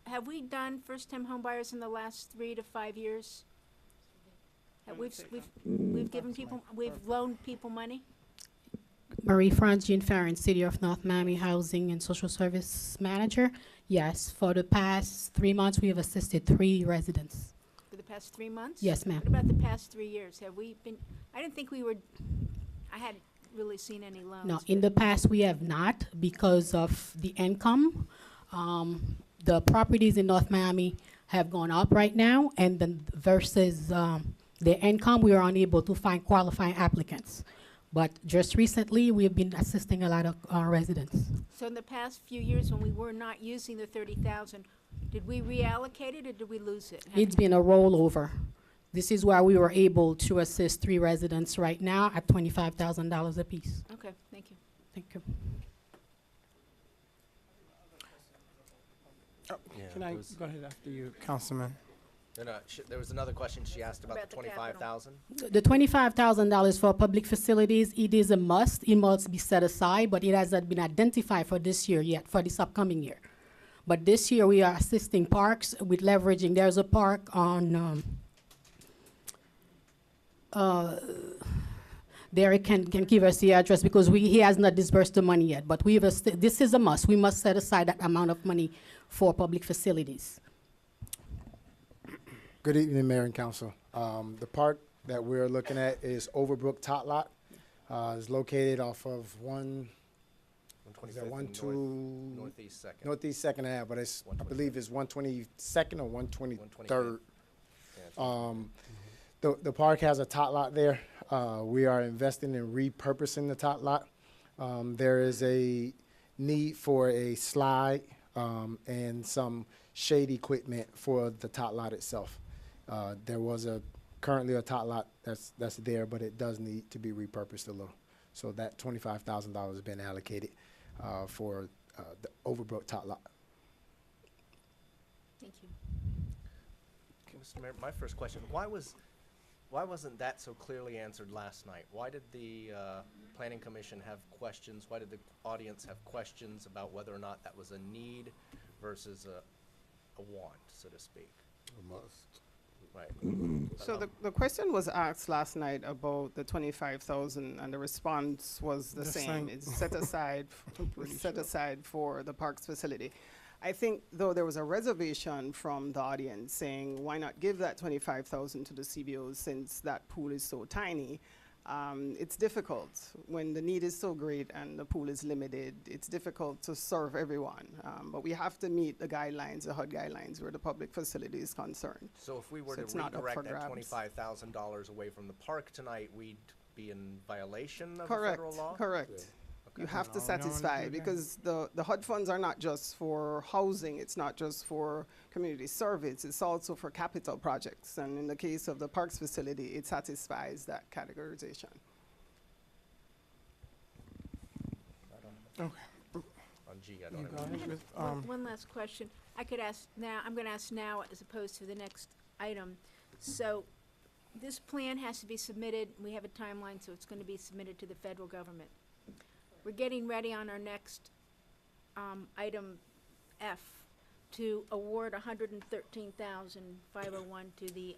Have we done first-time home buyers in the last 3 to 5 years? We've given people, we've loaned people money? Marie Francine Farron, City of North Miami Housing and Social Service Manager. Yes, for the past 3 months, we have assisted 3 residents. For the past 3 months? Yes, ma'am. What about the past 3 years? Have we been, I didn't think we were, I hadn't really seen any loans. No, in the past, we have not because of the income. The properties in North Miami have gone up right now, and then versus the income, we are unable to find qualifying applicants. But just recently, we have been assisting a lot of residents. So in the past few years, when we were not using the 30,000, did we reallocate it or did we lose it? It's been a rollover. This is why we were able to assist 3 residents right now at $25,000 apiece. Okay, thank you. Thank you. Can I go ahead after you, Councilman? There was another question she asked about the 25,000. The $25,000 for public facilities, it is a must. It must be set aside, but it has not been identified for this year yet, for this upcoming year. But this year, we are assisting parks with leveraging. There's a park on, Derek can give us the address because he has not disbursed the money yet. But this is a must. We must set aside that amount of money for public facilities. Good evening, Mayor and Council. The park that we're looking at is Overbrook Tot Lot. It's located off of Is that 125th one, Northeast Second. Northeast Second Ave, but it's, I believe it's 122nd or 123rd. The park has a tot lot there. We are investing in repurposing the tot lot. There is a need for a slide and some shade equipment for the tot lot itself. There was currently a tot lot that's there, but it does need to be repurposed a little. So that $25,000 has been allocated for the Overbrook tot lot. Thank you. Okay, Mr. Mayor, my first question, why wasn't that so clearly answered last night? Why did the Planning Commission have questions? Why did the audience have questions about whether or not that was a need versus a want, so to speak? A must. Right. So the question was asked last night about the 25,000, and the response was the same. It's set aside, aside for the parks facility. I think, though, there was a reservation from the audience saying, why not give that 25,000 to the CBOs since that pool is so tiny? It's difficult when the need is so great and the pool is limited. It's difficult to serve everyone, but we have to meet the guidelines, the HUD guidelines, where the public facility is concerned. So if we were So to it's not up for redirect that grabs. $25,000 away from the park tonight, we'd be in violation of the Correct, federal law? correct. You have to No, no, no, satisfy, no. because the HUD funds are not just for housing, it's not just for community service, it's also for capital projects. And in the case of the parks facility, it satisfies that categorization. On G, I don't have. One last question. I could ask now, I'm gonna ask now as opposed to the next item. So this plan has to be submitted, we have a timeline, so it's gonna be submitted to the federal government. We're getting ready on our next, item F to award $113,501 to the,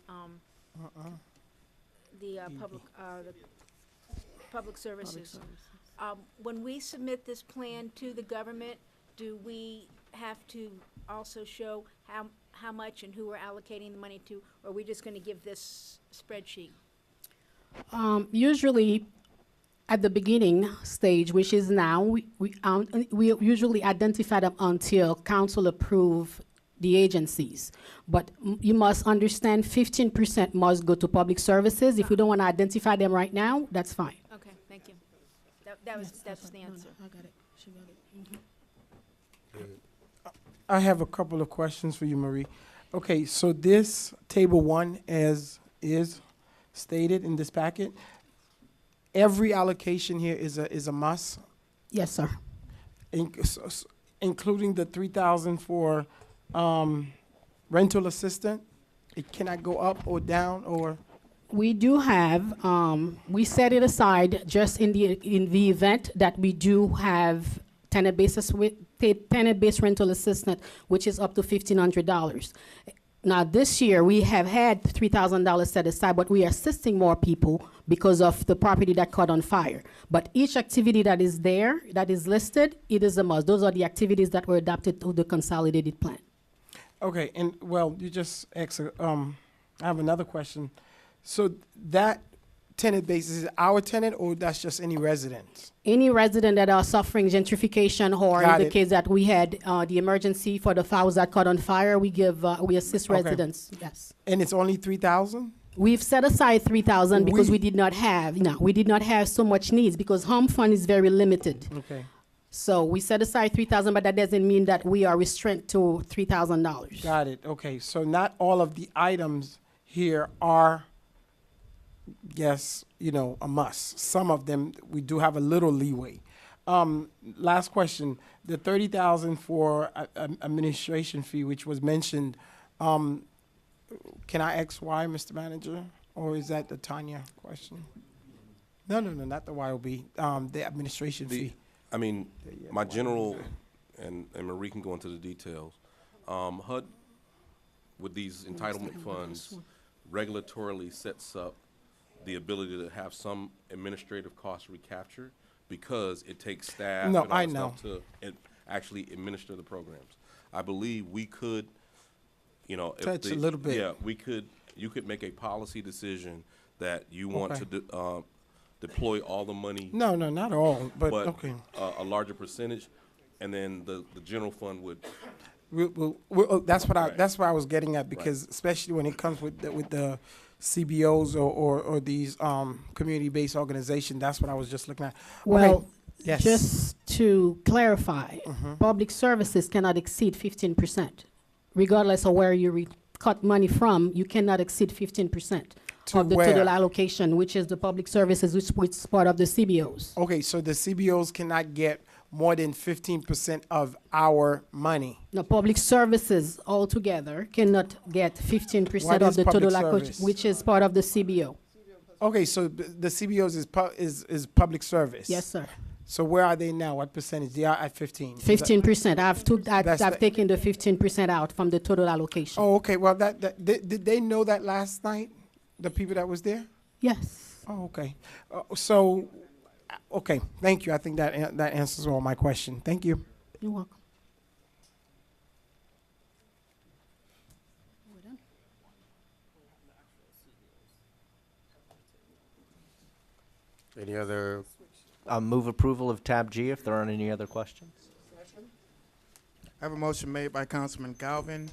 public services. When we submit this plan to the government, do we have to also show how much and who we're allocating the money to, or are we just gonna give this spreadsheet? Usually, at the beginning stage, which is now, we usually identify them until council approve the agencies. But you must understand 15% must go to public services. If we don't want to identify them right now, that's fine. Okay, thank you. That's the answer. I got it. She got it. I have a couple of questions for you, Marie. Okay, so this table 1 as is stated in this packet, every allocation here is a must, Yes, sir. including the 3,000 for rental assistant. It cannot go up or down or. We do have, we set it aside just in the event that we do have tenant-based rental assistant, which is up to $1,500. Now, this year, we have had $3,000 set aside, but we are assisting more people because of the property that caught on fire. But each activity that is there, that is listed, it is a must. Those are the activities that were adopted to the consolidated plan. Okay, and well, you just asked, I have another question. So that tenant base, is it our tenant or that's just any resident? Any resident that are suffering gentrification, or Got in the it. case that we had the emergency for the fires that caught on fire, we assist Okay. residents, yes. And it's only 3,000? We've set aside 3,000 because we did not have so much needs because home fund is very limited. Okay. So we set aside 3,000, but that doesn't mean that we are restrained to $3,000. Got it, okay. So not all of the items here are, yes, a must. Some of them, we do have a little leeway. Last question, the 30,000 for administration fee, which was mentioned, can I ask why, Mr. Manager? Or is that the Tanya question? No, not the YOB, the administration fee. I mean, my general, and Marie can go into the details, HUD, with these entitlement funds, regulatorily sets up the ability to have some administrative cost recapture because it takes staff No, and all I that know. stuff to actually administer the programs. I believe we could, if Touch a little bit. Yeah, you could make a policy decision that you want Okay. to deploy all the money. No, not all, but okay. A larger percentage, and then the general fund would. That's what I was getting at, because especially when it comes with the CBOs or these community-based organizations, that's what I was just looking at. Well, Okay. Yes. just to clarify, Mhm. public services cannot exceed 15%. Regardless of where you cut money from, you cannot exceed 15% To of the where? total allocation, which is the public services, which is part of the CBOs. Okay, so the CBOs cannot get more than 15% of our money. The public services altogether cannot get 15% What of is the public total allocation, service? which is part of the CBO. Okay, so the CBOs is public service. Yes, sir. So where are they now? What percentage? They are at 15. Is that- 15%. I've That's the- taken the 15% out from the total allocation. Oh, okay. Well, did they know that last night? The people that was there? Yes. Oh, okay. Okay. Thank you. I think that answers all my question. Thank you. You're welcome. Any other? Move approval of tab G if there aren't any other questions. I have a motion made by Councilman Galvin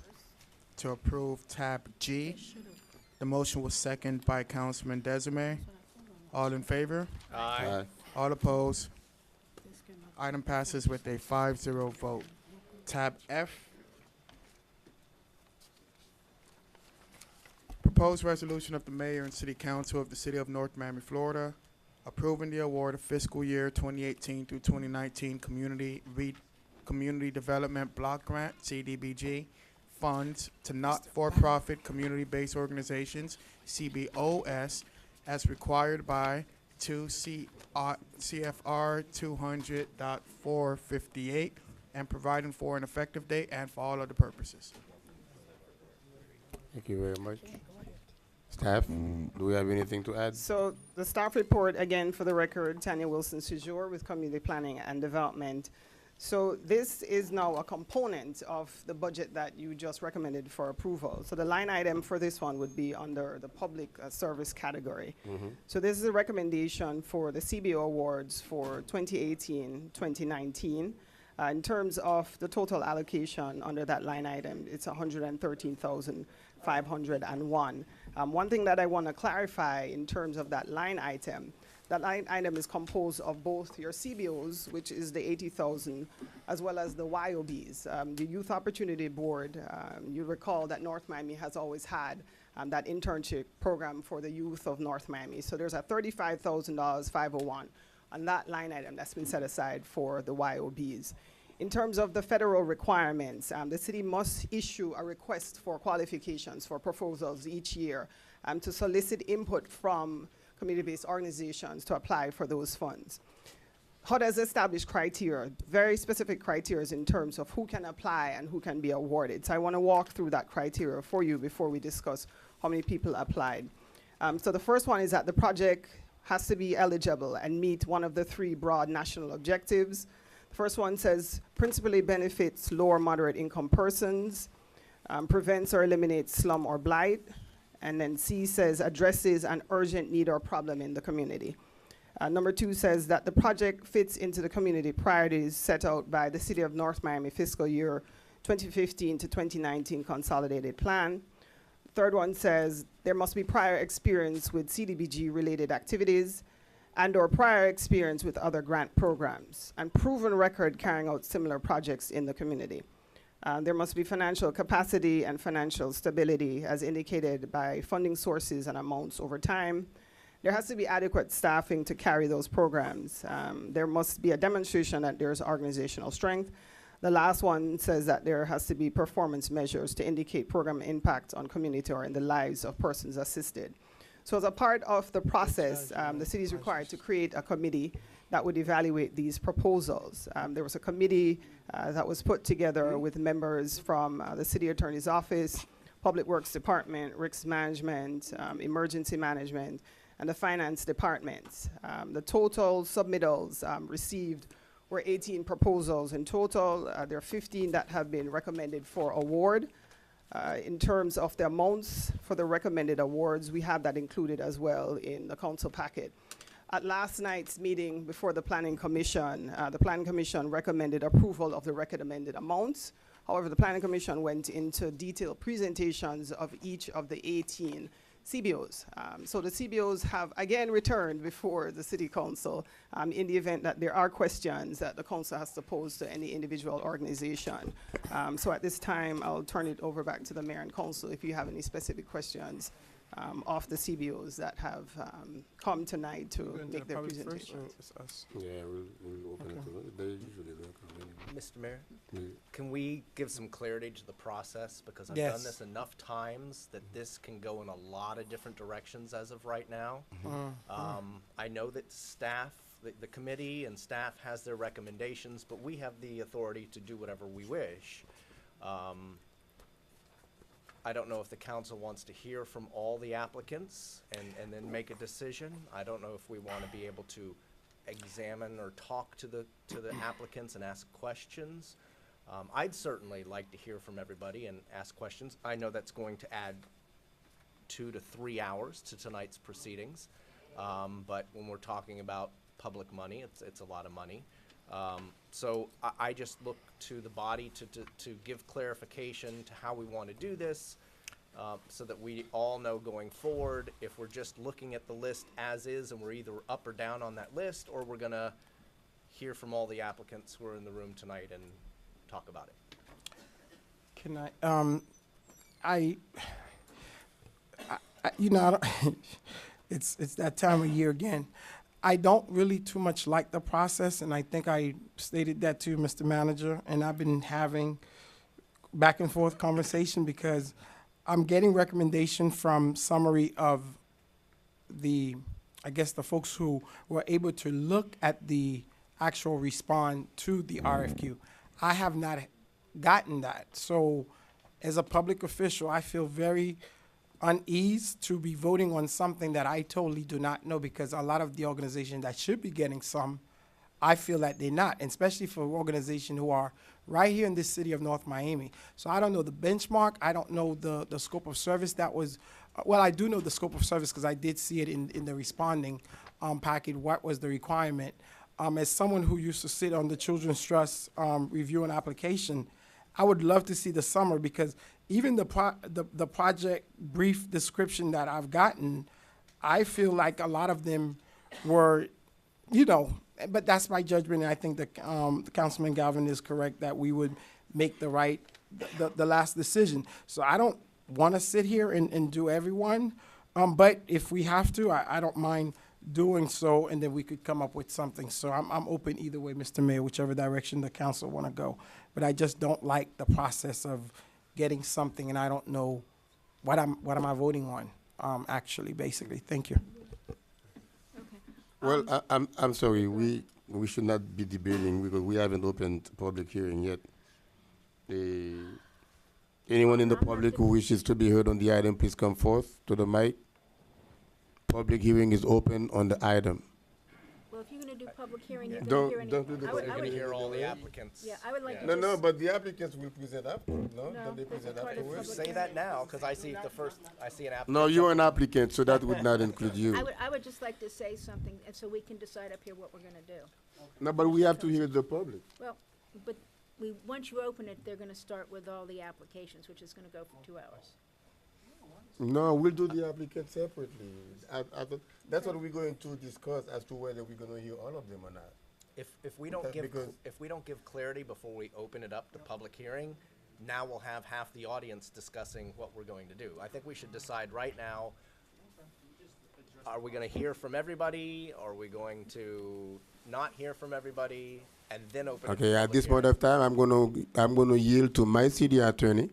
to approve tab G. The motion was seconded by Councilman Desiree. All in favor? Aye. All opposed? Item passes with a 5-0 vote. Tab F. Proposed resolution of the mayor and city council of the city of North Miami, Florida, approving the award of fiscal year 2018 through 2019 Community Development Block Grant, CDBG, funds to not-for-profit community-based organizations, CBOS, as required by 2 CFR 200.458, and providing for an effective date and for all other purposes. Thank you very much. Staff, do we have anything to add? So the staff report, again, for the record, Tanya Wilson Sejour with Community Planning and Development. So this is now a component of the budget that you just recommended for approval. So the line item for this one would be under the public service category. So this is a recommendation for the CBO awards for 2018-2019. In terms of the total allocation under that line item, it's 113,501. One thing that I want to clarify in terms of that line item is composed of both your CBOs, which is the 80,000, as well as the YOBs. The Youth Opportunity Board, you recall that North Miami has always had that internship program for the youth of North Miami. So there's a $35,000, 501 on that line item that's been set aside for the YOBs. In terms of the federal requirements, the city must issue a request for qualifications for proposals each year to solicit input from community-based organizations to apply for those funds. HUD has established criteria, very specific criteria in terms of who can apply and who can be awarded. So I want to walk through that criteria for you before we discuss how many people applied. So the first one is that the project has to be eligible and meet one of the 3 broad national objectives. The first one says principally benefits lower moderate income persons, prevents or eliminates slum or blight, and then C says addresses an urgent need or problem in the community. Number 2 says that the project fits into the community priorities set out by the City of North Miami fiscal year 2015 to 2019 consolidated plan. Third one says there must be prior experience with CDBG related activities and or prior experience with other grant programs and proven record carrying out similar projects in the community. There must be financial capacity and financial stability as indicated by funding sources and amounts over time. There has to be adequate staffing to carry those programs. There must be a demonstration that there's organizational strength. The last one says that there has to be performance measures to indicate program impact on community or in the lives of persons assisted. So as a part of the process, the city is required to create a committee that would evaluate these proposals. There was a committee that was put together with members from the city attorney's office, Public Works Department, Risk Management, Emergency Management, and the Finance Department. The total submittals received were 18 proposals in total. There are 15 that have been recommended for award. In terms of the amounts for the recommended awards, we have that included as well in the council packet. At last night's meeting before the Planning Commission recommended approval of the recommended amounts. However, the Planning Commission went into detailed presentations of each of the 18 CBOs. So the CBOs have again returned before the City Council in the event that there are questions that the Council has to pose to any individual organization. So at this time, I'll turn it over back to the Mayor and Council if you have any specific questions of the CBOs that have come tonight to make their presentations. Yeah, we'll open it to them. They usually don't come anyway. Mr. Mayor, Yeah. can we give some clarity to the process? Because I've Yes. done this enough times that this can go in a lot of different directions as of right now. I know that staff, the committee and staff has their recommendations, but we have the authority to do whatever we wish. I don't know if the council wants to hear from all the applicants and then make a decision. I don't know if we want to be able to examine or talk to the applicants and ask questions. I'd certainly like to hear from everybody and ask questions. I know that's going to add 2 to 3 hours to tonight's proceedings. But when we're talking about public money, it's a lot of money. So I just look to the body to give clarification to how we want to do this, so that we all know going forward if we're just looking at the list as is and we're either up or down on that list, or we're going to hear from all the applicants who are in the room tonight and talk about it. Can I, you know, I don't it's that time of year again. I don't really too much like the process, and I think I stated that to Mr. Manager, and I've been having back and forth conversation because I'm getting recommendation from summary of the, I guess, the folks who were able to look at the actual respond to the RFQ. I have not gotten that. So as a public official, I feel very unease to be voting on something that I totally do not know, because a lot of the organizations that should be getting some, I feel that they're not, and especially for organizations who are right here in this city of North Miami. So I don't know the benchmark. I don't know the scope of service that was, well, I do know the scope of service because I did see it in the responding packet, what was the requirement. As someone who used to sit on the Children's Trust review and application, I would love to see the summary, because even the project brief description that I've gotten, I feel like a lot of them were, you know, but that's my judgment, and I think that Councilman Galvin is correct that we would make the last decision. So I don't want to sit here and do everyone, but if we have to, I don't mind doing so, and then we could come up with something. So I'm open either way, Mr. Mayor, whichever direction the council want to go. But I just don't like the process of getting something and I don't know what am I voting on, actually, basically. Thank you. Well, I'm sorry, we should not be debating because we haven't opened public hearing yet. Anyone in the public who wishes to be heard on the item, please come forth to the mic. Public hearing is open on the item. Well, if you're going to do public hearing, you're Don't- going to hear any. don't do the I would- public I would- hearing. Hear all the applicants. Yeah, I would like to No, just. no, but the applicants will present after, no? No, Don't they this is present part of afterwards? public Say that now, because I see I see an applicant. No, you're an applicant, so that would not include you. I would just like to say something, and so we can decide up here what we're gonna do. No, but we have to hear the public. Well, but once you open it, they're gonna start with all the applications, which is gonna go for 2 hours. No, we'll do the applicant separately. That's what we're going to discuss as to whether we're gonna hear all of them or not. If we don't Okay, give because- if we don't give clarity before we open it up to public hearing, now we'll have half the audience discussing what we're going to do. I think we should decide right now. Are we going to hear from everybody? Are we going to not hear from everybody and then open? Okay, it to at this public point of time, I'm gonna yield to my city attorney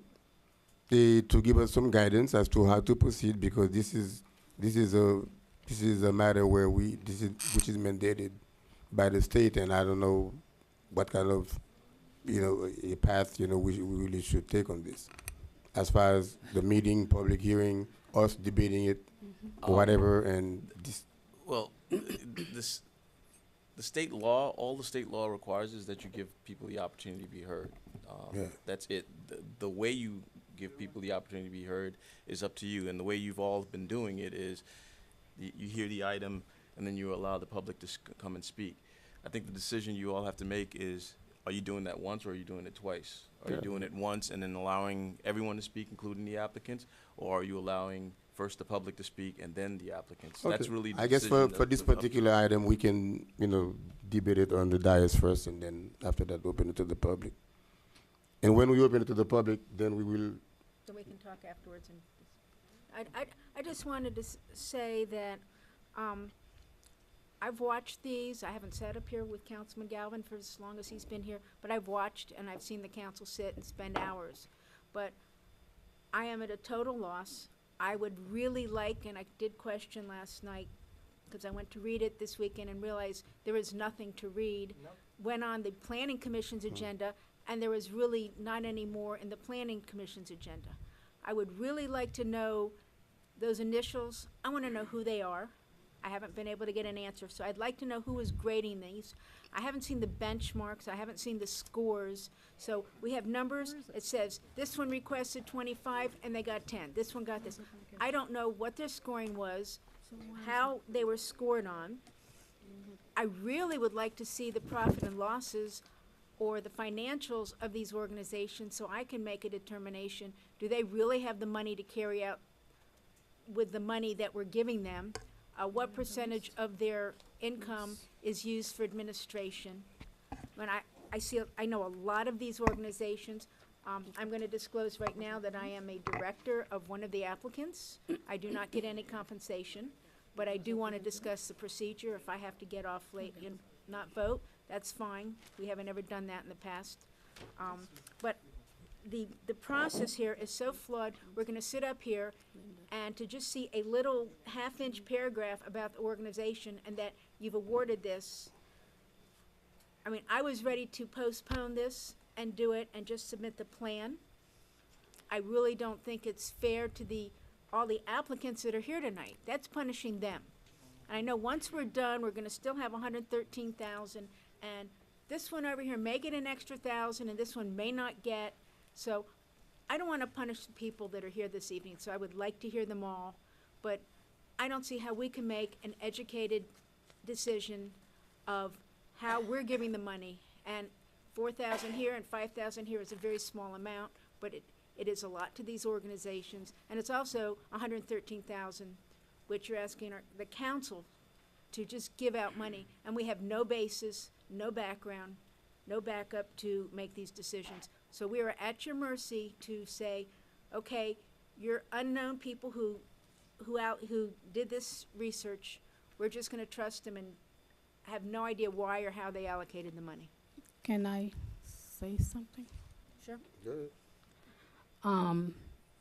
to give us some guidance as to how to proceed, because this is a matter where which is mandated by the state, and I don't know what kind of a path we really should take on this, as far as the meeting, public hearing, us debating it, whatever, and this. Well, the state law, all the state law requires is that you give people the opportunity to be heard. Yeah. That's it. The way you give people the opportunity to be heard is up to you. And the way you've all been doing it is you hear the item, and then you allow the public to come and speak. I think the decision you all have to make is, are you doing that once or are you doing it twice? Are you doing it once and then allowing everyone to speak, including the applicants, or are you allowing first the public to speak and then the applicants? Okay. That's really the I guess decision for this particular item, we can, debate it on the dais first, and then after that, open it to the public. And when we open it to the public, then we will. So we can talk afterwards. And I just wanted to say that I've watched these. I haven't sat up here with Councilman Galvin for as long as he's been here, but I've watched and I've seen the council sit and spend hours. But I am at a total loss. I would really like, and I did question last night, because I went to read it this weekend and realized there is nothing to read. Went on the Planning Commission's agenda, and there was really not any more in the Planning Commission's agenda. I would really like to know those initials. I want to know who they are. I haven't been able to get an answer, so I'd like to know who is grading these. I haven't seen the benchmarks. I haven't seen the scores. So we have numbers. It says this one requested 25 and they got 10. This one got this. I don't know what their scoring was, how they were scored on. I really would like to see the profit and losses or the financials of these organizations so I can make a determination. Do they really have the money to carry out with the money that we're giving them? What percentage of their income is used for administration? When I know a lot of these organizations. I'm going to disclose right now that I am a director of one of the applicants. I do not get any compensation, but I do want to discuss the procedure. If I have to get off late and not vote, that's fine. We haven't ever done that in the past. But the process here is so flawed. We're going to sit up here and to just see a little half-inch paragraph about the organization and that you've awarded this. I mean, I was ready to postpone this and do it and just submit the plan. I really don't think it's fair to all the applicants that are here tonight. That's punishing them. And I know once we're done, we're gonna still have 113,000, and this one over here may get an extra 1,000, and this one may not get. So I don't wanna punish the people that are here this evening, so I would like to hear them all, but I don't see how we can make an educated decision of how we're giving the money. And 4,000 here and 5,000 here is a very small amount, but it is a lot to these organizations. And it's also 113,000, which you're asking the council to just give out money. And we have no basis, no background, no backup to make these decisions. So we are at your mercy to say, okay, you're unknown people who did this research. We're just going to trust them and have no idea why or how they allocated the money. Can I say something? Sure. Good.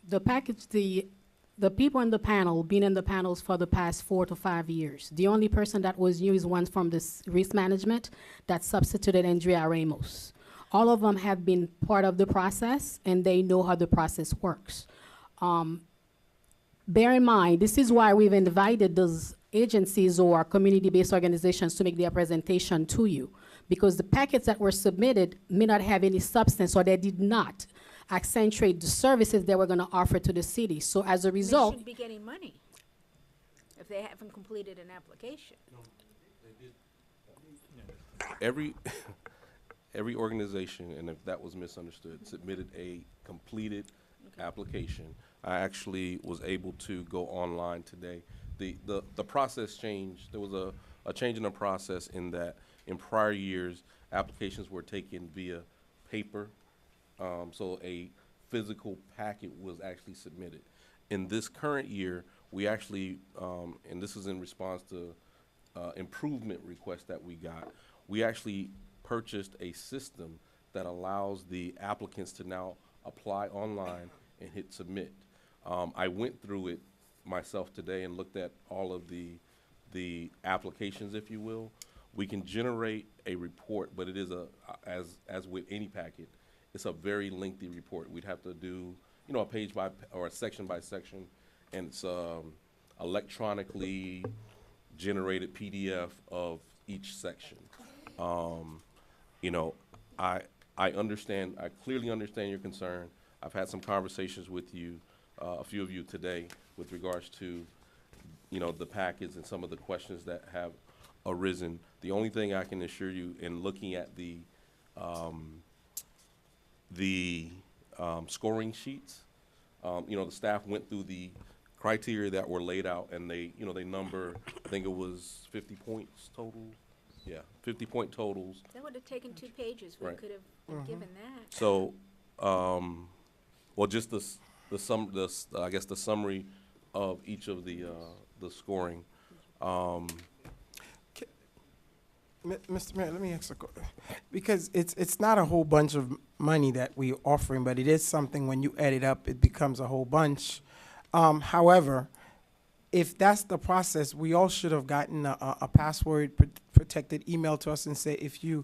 The package, the people in the panel, been in the panels for the past 4 to 5 years. The only person that was new is one from this risk management that substituted Andrea Ramos. All of them have been part of the process and they know how the process works. Bear in mind, this is why we've invited those agencies or community-based organizations to make their presentation to you, because the packets that were submitted may not have any substance or they did not accentuate the services they were going to offer to the city. So as a result, They shouldn't be getting money if they haven't completed an application. Every organization, and if that was misunderstood, submitted a completed application. I actually was able to go online today. The process changed. There was a change in the process in that in prior years, applications were taken via paper, so a physical packet was actually submitted. In this current year, we actually, and this is in response to improvement requests that we got, we actually purchased a system that allows the applicants to now apply online and hit submit. I went through it myself today and looked at all of the applications, if you will. We can generate a report, but it is as with any packet, it's a very lengthy report. We'd have to do, a page by, or a section by section, and it's electronically generated PDF of each section. I understand, I clearly understand your concern. I've had some conversations with you, a few of you today, with regards to, you know, the packets and some of the questions that have arisen. The only thing I can assure you in looking at the scoring sheets, you know, the staff went through the criteria that were laid out, and they, you know, they number, I think it was 50 points total. Yeah, 50-point totals. That would have taken 2 pages. We Right. could have given that. So, well, just I guess the summary of each of the scoring. Mr. Mayor, let me ask a question. Because it's not a whole bunch of money that we're offering, but it is something when you add it up, it becomes a whole bunch. However, if that's the process, we all should have gotten a password protected email to us and say, if you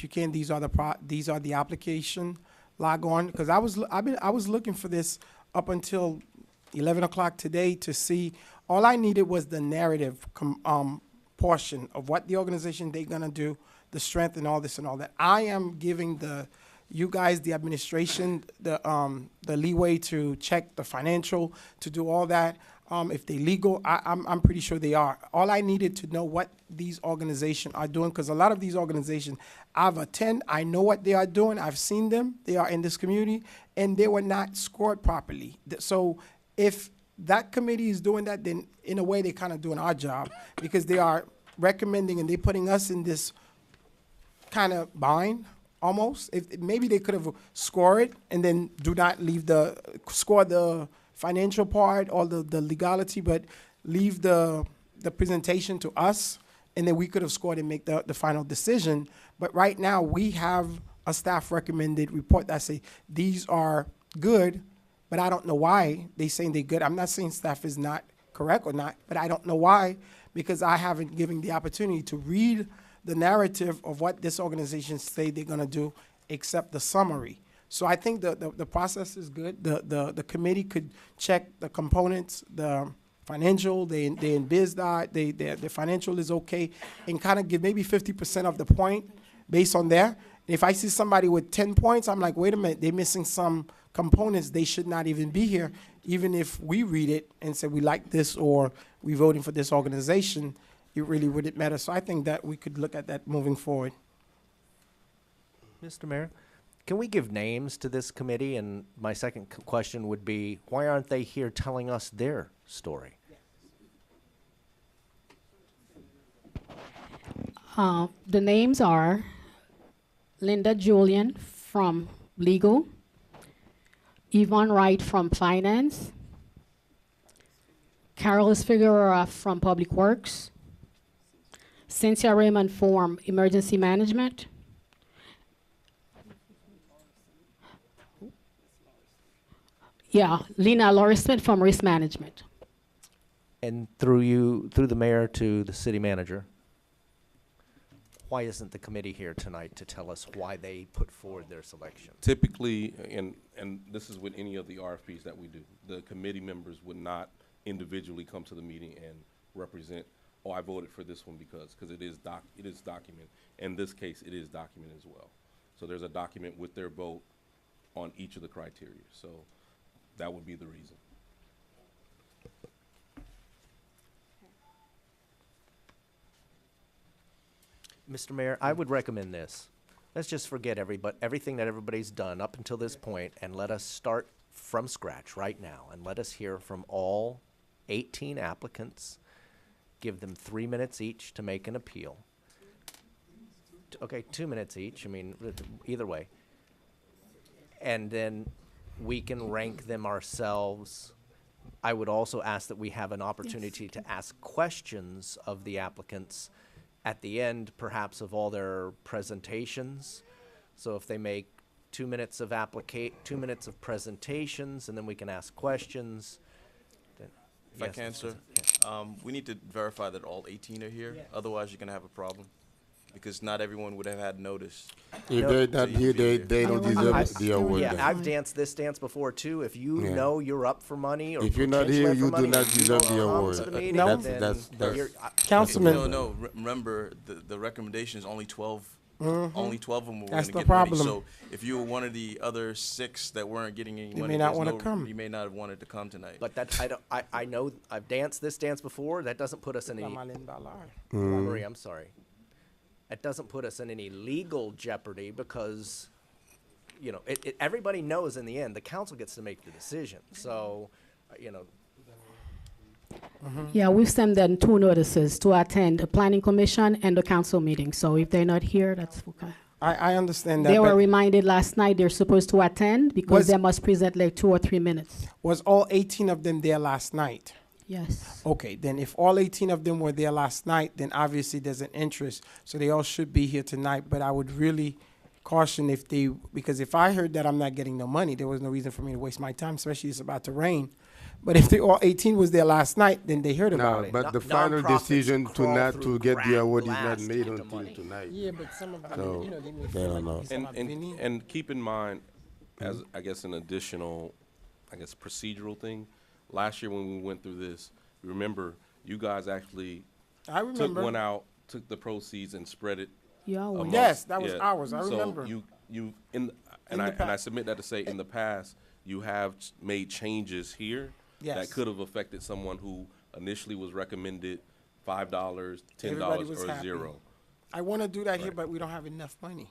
can, these are the application, log on. Because I was looking for this up until 11 o'clock today to see. All I needed was the narrative portion of what the organization they're gonna do, the strength and all this and all that. I am giving you guys, the administration, the leeway to check the financial, to do all that. If they're legal, I'm pretty sure they are. All I needed to know what these organizations are doing, because a lot of these organizations I know what they are doing, I've seen them, they are in this community, and they were not scored properly. So if that committee is doing that, then in a way they're kind of doing our job, because they are recommending and they're putting us in this kind of bind almost. If maybe they could have scored it and then do not score the financial part or the legality, but leave the presentation to us, and then we could have scored and make the final decision. But right now we have a staff recommended report that say these are good, but I don't know why they saying they're good. I'm not saying staff is not correct or not, but I don't know why, because I haven't given the opportunity to read the narrative of what this organization say they're gonna do, except the summary. So I think the process is good. The committee could check the components, the financial, they in BizDot, the financial is okay, and kind of give maybe 50% of the point based on there. If I see somebody with 10 points, I'm like, wait a minute, they're missing some components. They should not even be here, even if we read it and say we like this or we voting for this organization, it really wouldn't matter. So I think that we could look at that moving forward. Mr. Mayor, can we give names to this committee? And my second question would be, why aren't they here telling us their story? The names are Linda Julian from Legal, Yvonne Wright from Finance, Carlos Figueroa from Public Works, Cynthia Raymond from Emergency Management, Lena Laurie Smith from Risk Management. And through the mayor to the city manager, why isn't the committee here tonight to tell us why they put forward their selection? Typically, and this is with any of the RFPs that we do, the committee members would not individually come to the meeting and represent, oh, I voted for this one because it is documented. In this case, it is documented as well. So there's a document with their vote on each of the criteria. So that would be the reason. Mr. Mayor, I would recommend this. Let's just forget everything that everybody's done up until this point, and let us start from scratch right now, and let us hear from all 18 applicants. Give them 3 minutes each to make an appeal. Okay, 2 minutes each, I mean, either way. And then we can rank them ourselves. I would also ask that we have an opportunity to ask questions of the applicants at the end, perhaps, of all their presentations. So if they make 2 minutes of 2 minutes of presentations, and then we can ask questions. Then, If I can, sir, we need to verify that all 18 are here. Otherwise, you're gonna have a problem, because not everyone would have had notice. If they're not here, they don't deserve the award. Yeah, then. I've danced this dance before too. If you know you're up for money, or if you're not potentially here, up for you do money, not and you deserve wanna the come award. to the meeting, No, then that's you're- Councilman. No, remember, the recommendation is only 12 Only 12 of them were That's going to the get problem. money. So if you were one of the other 6 that weren't getting any They money, may not there's wanna no- come. You may not have wanted to come tonight. But that, I know, I've danced this dance before, that doesn't put us in any, Mm. Marie, I'm sorry. It doesn't put us in any legal jeopardy because, you know, everybody knows in the end, the council gets to make the decision. So, you know, Yeah, we've sent them 2 notices to attend the planning commission and the council meeting. So if they're not here, that's okay. I understand that. They were but reminded last night they're supposed to attend because Was- they must present like 2 or 3 minutes. Was all 18 of them there last night? Yes. Okay, then if all 18 of them were there last night, then obviously there's an interest. So they all should be here tonight. But I would really caution if they, because if I heard that I'm not getting no money, there was no reason for me to waste my time, especially it's about to rain. But if they all 18 was there last night, then they heard about No, it. but the final decision to not to get the award is not made until tonight. Yeah, but some of them, So, you know, they may they feel don't like know. it's about Vinny. And keep in mind, as I guess an additional, I guess procedural thing, last year when we went through this, remember, you guys actually I took remember. one out, took the proceeds and spread it. Yeah, amongst- Yes, that was ours. I So remember. you and In the I submit that to say in the past you have made changes here Yes. that could have affected someone who initially was recommended $5, $10, Everybody was or happy. $0. I want to do that here, but we don't have enough money.